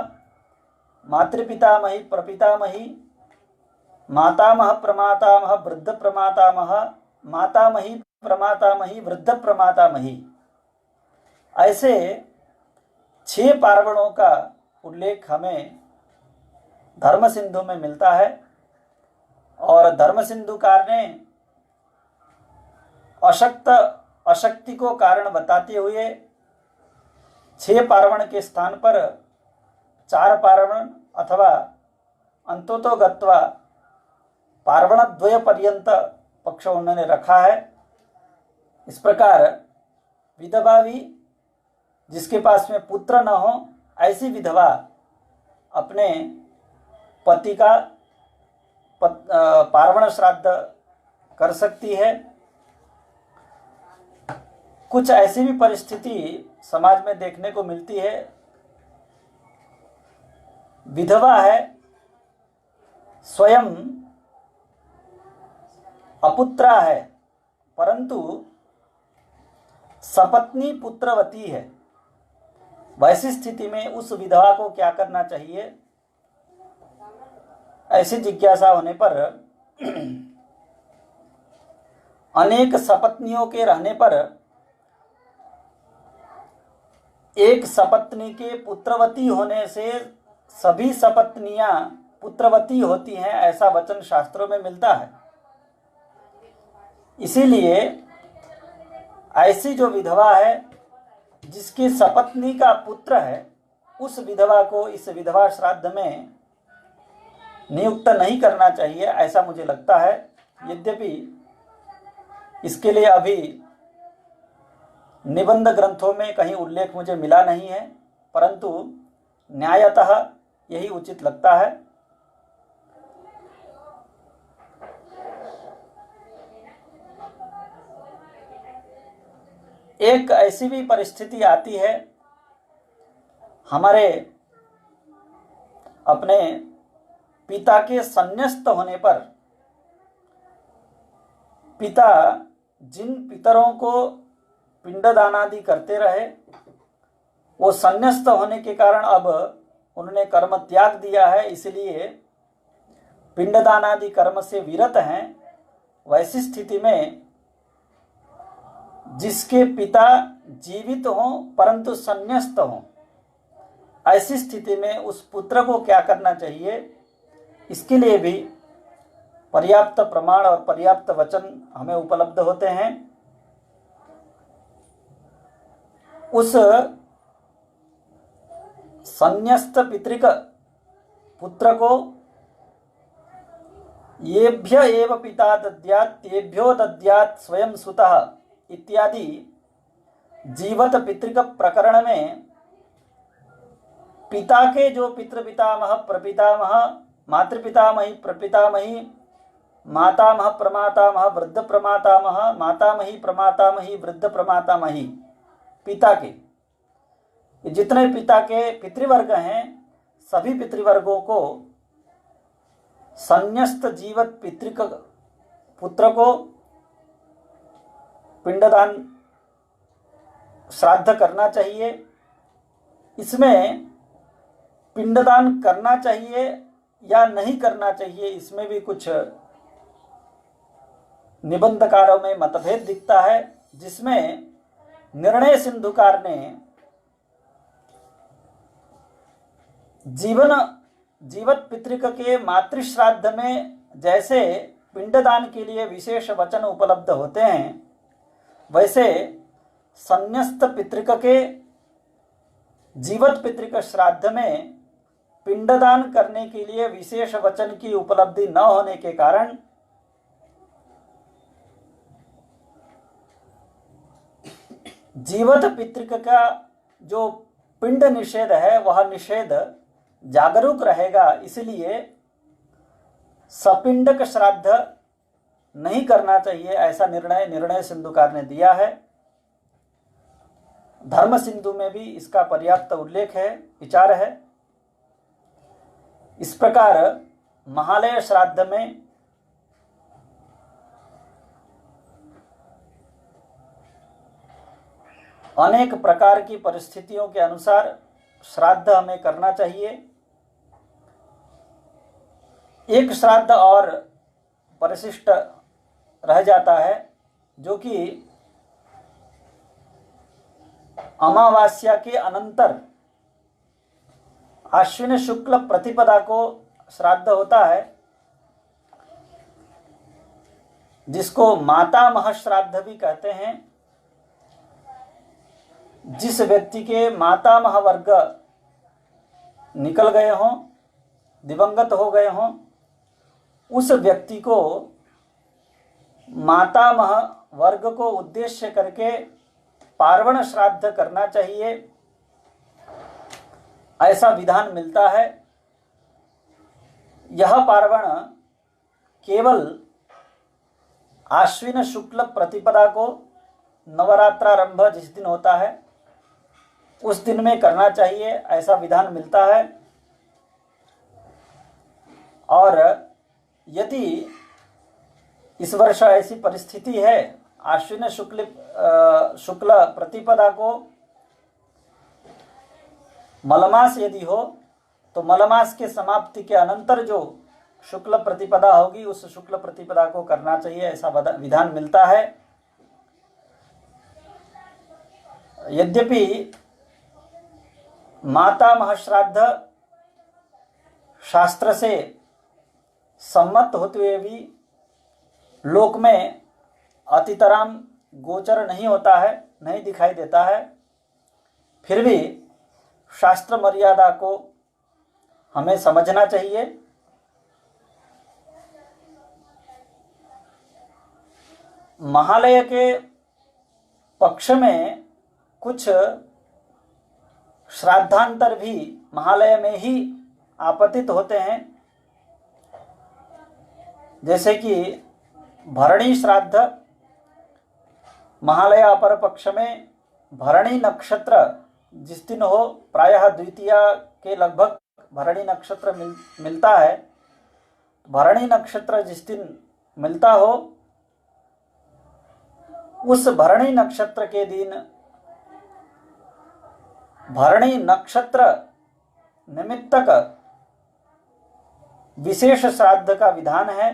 Speaker 1: मातृपितामही प्रपितामही मातामह प्रमातामह वृद्ध प्रमातामह मातामही प्रमातामही वृद्ध प्रमातामही, ऐसे 6 पार्वणों का उल्लेख हमें धर्म सिंधु में मिलता है। और धर्म सिंधुकार ने अशक्ति को कारण बताते हुए 6 पार्वण के स्थान पर 4 पार्वण अथवा अंततो गत्वा पार्वणद्वय पर्यंत पक्ष उन्होंने रखा है। इस प्रकार विधवा भी जिसके पास में पुत्र न हो, ऐसी विधवा अपने पति का पार्वण श्राद्ध कर सकती है। कुछ ऐसी भी परिस्थिति समाज में देखने को मिलती है, विधवा है, स्वयं अपुत्रा है, परंतु सपत्नी पुत्रवती है। वैसी स्थिति में उस विधवा को क्या करना चाहिए? ऐसी जिज्ञासा होने पर अनेक सपत्नियों के रहने पर एक सपत्नी के पुत्रवती होने से सभी सपत्नियां पुत्रवती होती हैं, ऐसा वचन शास्त्रों में मिलता है। इसीलिए ऐसी जो विधवा है जिसकी सपत्नी का पुत्र है, उस विधवा को इस विधवा श्राद्ध में नियुक्त नहीं करना चाहिए, ऐसा मुझे लगता है। यद्यपि इसके लिए अभी निबंध ग्रंथों में कहीं उल्लेख मुझे मिला नहीं है, परंतु न्यायतः यही उचित लगता है। एक ऐसी भी परिस्थिति आती है हमारे अपने पिता के संन्यस्त होने पर, पिता जिन पितरों को पिंडदान आदि करते रहे वो संन्यस्त होने के कारण अब उन्होंने कर्म त्याग दिया है, इसलिए पिंडदान आदि कर्म से विरत हैं। वैसी स्थिति में जिसके पिता जीवित हों परंतु संन्यस्त हों, ऐसी स्थिति में उस पुत्र को क्या करना चाहिए, इसके लिए भी पर्याप्त प्रमाण और पर्याप्त वचन हमें उपलब्ध होते हैं। उस संन्यस्त पितृक पुत्र को येभ्य एव पिता दद्यात् तेभ्यो दद्यात् स्वयं सुतः इत्यादि जीवत पितृक प्रकरण में पिता के जो पितृपितामह प्रपितामह मातृपितामही प्रपितामही मातामह प्रमातामह वृद्ध प्रमातामह मातामही प्रमातामही वृद्ध प्रमातामही, पिता के जितने पिता के पितृवर्ग हैं सभी पितृवर्गों को संन्यस्त जीवत पितृक पुत्र को पिंडदान श्राद्ध करना चाहिए। इसमें पिंडदान करना चाहिए या नहीं करना चाहिए, इसमें भी कुछ निबंधकारों में मतभेद दिखता है, जिसमें निर्णय सिंधुकार ने जीवत पितृक के मातृश्राद्ध में जैसे पिंडदान के लिए विशेष वचन उपलब्ध होते हैं, वैसे संन्यस्त पितृक के जीवत पितृक श्राद्ध में पिंडदान करने के लिए विशेष वचन की उपलब्धि न होने के कारण जीवत पितृक का जो पिंड निषेध है वह निषेध जागरूक रहेगा। इसलिए सपिंडक श्राद्ध नहीं करना चाहिए, ऐसा निर्णय सिंधुकार ने दिया है। धर्म सिंधु में भी इसका पर्याप्त उल्लेख है, विचार है। इस प्रकार महालय श्राद्ध में अनेक प्रकार की परिस्थितियों के अनुसार श्राद्ध हमें करना चाहिए। एक श्राद्ध और परिशिष्ट रह जाता है, जो कि अमावास्या के अनंतर आश्विन शुक्ल प्रतिपदा को श्राद्ध होता है, जिसको मातामह श्राद्ध भी कहते हैं। जिस व्यक्ति के मातामह वर्ग निकल गए हों, दिवंगत हो गए हों, उस व्यक्ति को मातामह वर्ग को उद्देश्य करके पार्वण श्राद्ध करना चाहिए, ऐसा विधान मिलता है। यह पार्वण केवल आश्विन शुक्ल प्रतिपदा को नवरात्रारंभ जिस दिन होता है उस दिन में करना चाहिए, ऐसा विधान मिलता है। और यदि इस वर्ष ऐसी परिस्थिति है, आश्विन शुक्ल प्रतिपदा को मलमास यदि हो, तो मलमास के समाप्ति के अनंतर जो शुक्ल प्रतिपदा होगी उस शुक्ल प्रतिपदा को करना चाहिए, ऐसा विधान मिलता है। यद्यपि मातामह श्राद्ध शास्त्र से सम्मत होते हुए भी लोक में अतितराम गोचर नहीं होता है, नहीं दिखाई देता है, फिर भी शास्त्र मर्यादा को हमें समझना चाहिए। महालय के पक्ष में कुछ श्राद्धांतर भी महालय में ही आपतित होते हैं, जैसे कि भरणी श्राद्ध महालय अपर पक्ष में भरणी नक्षत्र जिस दिन हो, प्रायः द्वितीया के लगभग भरणी नक्षत्र मिलता है। भरणी नक्षत्र जिस दिन मिलता हो उस भरणी नक्षत्र के दिन भरणी नक्षत्र निमित्तक विशेष श्राद्ध का विधान है,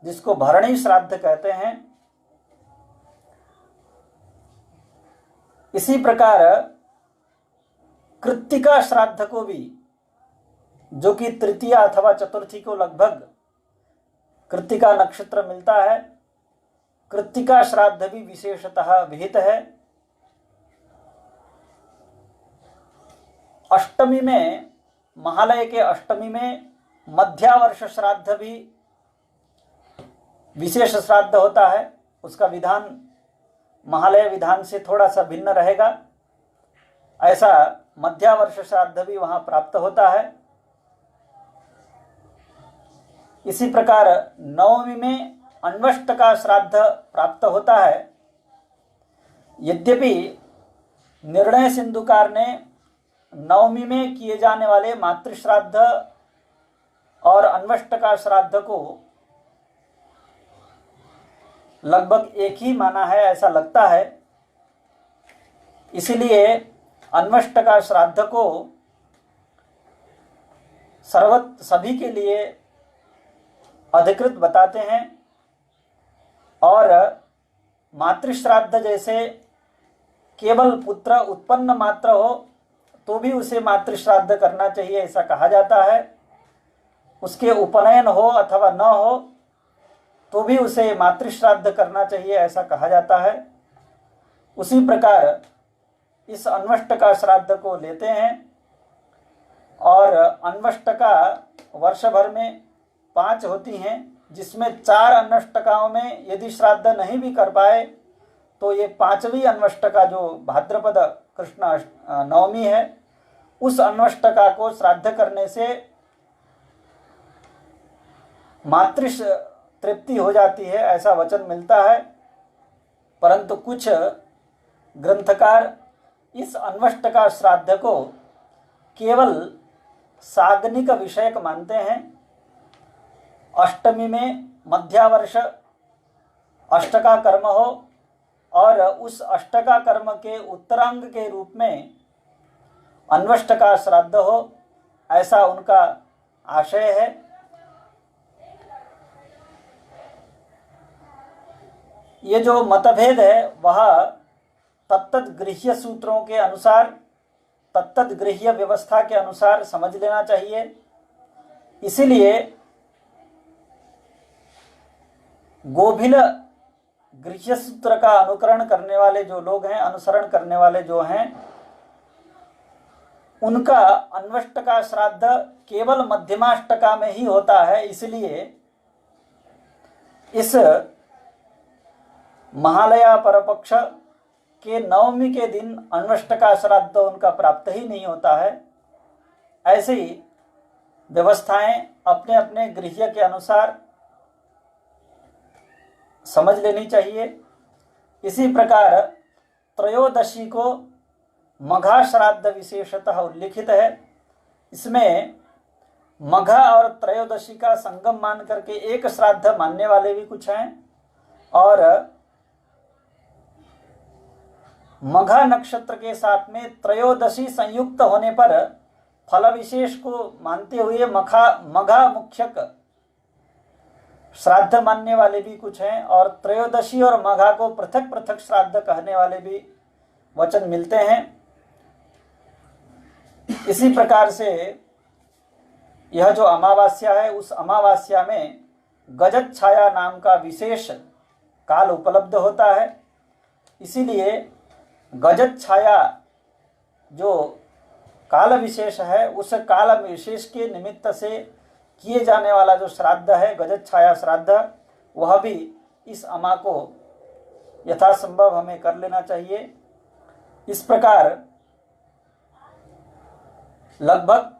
Speaker 1: जिसको भरणी श्राद्ध कहते हैं। इसी प्रकार कृत्तिका श्राद्ध को भी, जो कि तृतीया अथवा चतुर्थी को लगभग कृत्तिका नक्षत्र मिलता है, कृत्तिका श्राद्ध भी विशेषतः विहित है। अष्टमी में, महालय के अष्टमी में मध्यावर्ष श्राद्ध भी विशेष श्राद्ध होता है। उसका विधान महालय विधान से थोड़ा सा भिन्न रहेगा। ऐसा मध्यावर्ष श्राद्ध भी वहां प्राप्त होता है। इसी प्रकार नवमी में अन्वष्टका श्राद्ध प्राप्त होता है। यद्यपि निर्णय सिंधुकार ने नवमी में किए जाने वाले मातृश्राद्ध और अन्वष्टका श्राद्ध को लगभग एक ही माना है, ऐसा लगता है। इसलिए अन्वष्टका श्राद्ध को सभी के लिए अधिकृत बताते हैं, और मातृश्राद्ध जैसे केवल पुत्र उत्पन्न मात्र हो तो भी उसे मातृश्राद्ध करना चाहिए, ऐसा कहा जाता है। उसके उपनयन हो अथवा न हो तो भी उसे मातृश्राद्ध करना चाहिए, ऐसा कहा जाता है। उसी प्रकार इस अन्वष्टका श्राद्ध को लेते हैं, और अन्वष्टका वर्ष भर में 5 होती हैं, जिसमें 4 अन्वष्टकाओं में यदि श्राद्ध नहीं भी कर पाए तो ये 5वीं अन्वष्टका जो भाद्रपद कृष्ण नवमी है, उस अन्वष्टका को श्राद्ध करने से मातृ तृप्ति हो जाती है, ऐसा वचन मिलता है। परंतु कुछ ग्रंथकार इस अन्वष्टका श्राद्ध को केवल साग्निक विषयक मानते हैं। अष्टमी में मध्यावर्ष अष्टका कर्म हो और उस अष्टका कर्म के उत्तरांग के रूप में अन्वष्टका श्राद्ध हो, ऐसा उनका आशय है। ये जो मतभेद है वह तत्त गृह्य सूत्रों के अनुसार, तत्त गृह्य व्यवस्था के अनुसार समझ लेना चाहिए। इसीलिए गोभिल गृह्य सूत्र का अनुकरण करने वाले जो लोग हैं, अनुसरण करने वाले जो हैं, उनका अन्वष्टका श्राद्ध केवल मध्यमाष्टका में ही होता है। इसलिए इस महालया परपक्ष के नवमी के दिन अन्वष्टका श्राद्ध उनका प्राप्त ही नहीं होता है। ऐसे ही व्यवस्थाएं अपने अपने गृह्य के अनुसार समझ लेनी चाहिए। इसी प्रकार त्रयोदशी को मघा श्राद्ध विशेषतः उल्लिखित है। इसमें मघा और त्रयोदशी का संगम मान करके एक श्राद्ध मानने वाले भी कुछ हैं, और मघा नक्षत्र के साथ में त्रयोदशी संयुक्त होने पर फल विशेष को मानते हुए मघा मुख्यक श्राद्ध मानने वाले भी कुछ हैं, और त्रयोदशी और मघा को पृथक पृथक श्राद्ध कहने वाले भी वचन मिलते हैं। इसी प्रकार से यह जो अमावास्या है, उस अमावास्या में गजत छाया नाम का विशेष काल उपलब्ध होता है। इसीलिए गजत छाया जो काल विशेष है, उस काल विशेष के निमित्त से किए जाने वाला जो श्राद्ध है, गजत छाया श्राद्ध, वह भी इस अमा को यथासंभव हमें कर लेना चाहिए। इस प्रकार लगभग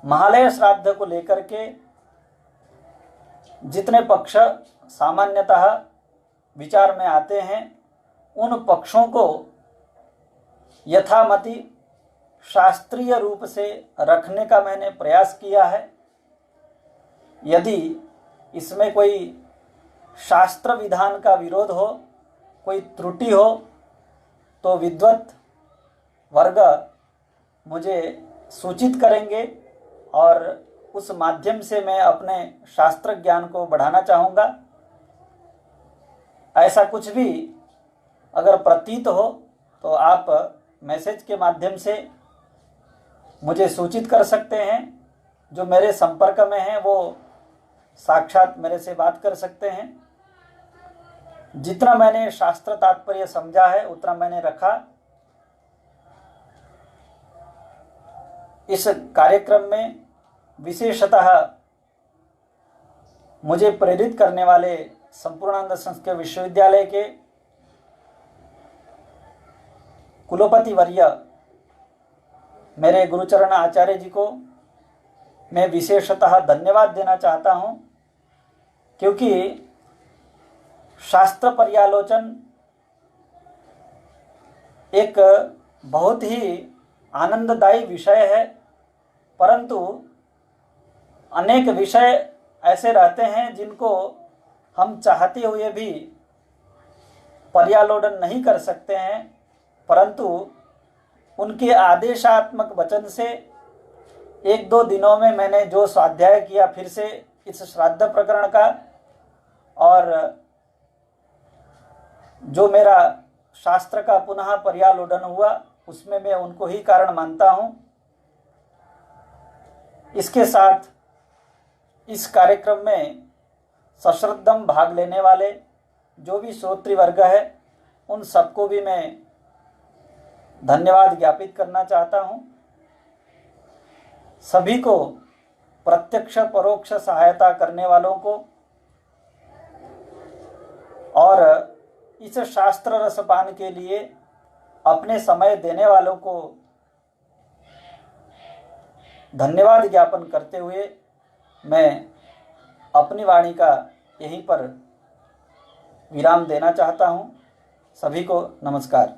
Speaker 1: महालय श्राद्ध को लेकर के जितने पक्ष सामान्यतः विचार में आते हैं, उन पक्षों को यथामति शास्त्रीय रूप से रखने का मैंने प्रयास किया है। यदि इसमें कोई शास्त्र विधान का विरोध हो, कोई त्रुटि हो, तो विद्वत वर्ग मुझे सूचित करेंगे और उस माध्यम से मैं अपने शास्त्र ज्ञान को बढ़ाना चाहूँगा। ऐसा कुछ भी अगर प्रतीत हो तो आप मैसेज के माध्यम से मुझे सूचित कर सकते हैं। जो मेरे संपर्क में हैं वो साक्षात मेरे से बात कर सकते हैं। जितना मैंने शास्त्र तात्पर्य समझा है उतना मैंने रखा। इस कार्यक्रम में विशेषतः मुझे प्रेरित करने वाले संपूर्णानंद संस्कृत विश्वविद्यालय के कुलपति वर्य मेरे गुरुचरण आचार्य जी को मैं विशेषतः धन्यवाद देना चाहता हूं, क्योंकि शास्त्र पर्यालोचन एक बहुत ही आनंददायी विषय है, परंतु अनेक विषय ऐसे रहते हैं जिनको हम चाहते हुए भी पर्यालोचन नहीं कर सकते हैं, परंतु उनके आदेशात्मक वचन से एक दो दिनों में मैंने जो स्वाध्याय किया फिर से इस श्राद्ध प्रकरण का, और जो मेरा शास्त्र का पुनः पर्यालोचन हुआ उसमें मैं उनको ही कारण मानता हूँ। इसके साथ इस कार्यक्रम में सश्रद्धम भाग लेने वाले जो भी श्रोत्री वर्ग है उन सबको भी मैं धन्यवाद ज्ञापित करना चाहता हूँ। सभी को, प्रत्यक्ष परोक्ष सहायता करने वालों को और इस शास्त्र रसपान के लिए अपने समय देने वालों को धन्यवाद ज्ञापन करते हुए मैं अपनी वाणी का यहीं पर विराम देना चाहता हूँ। सभी को नमस्कार।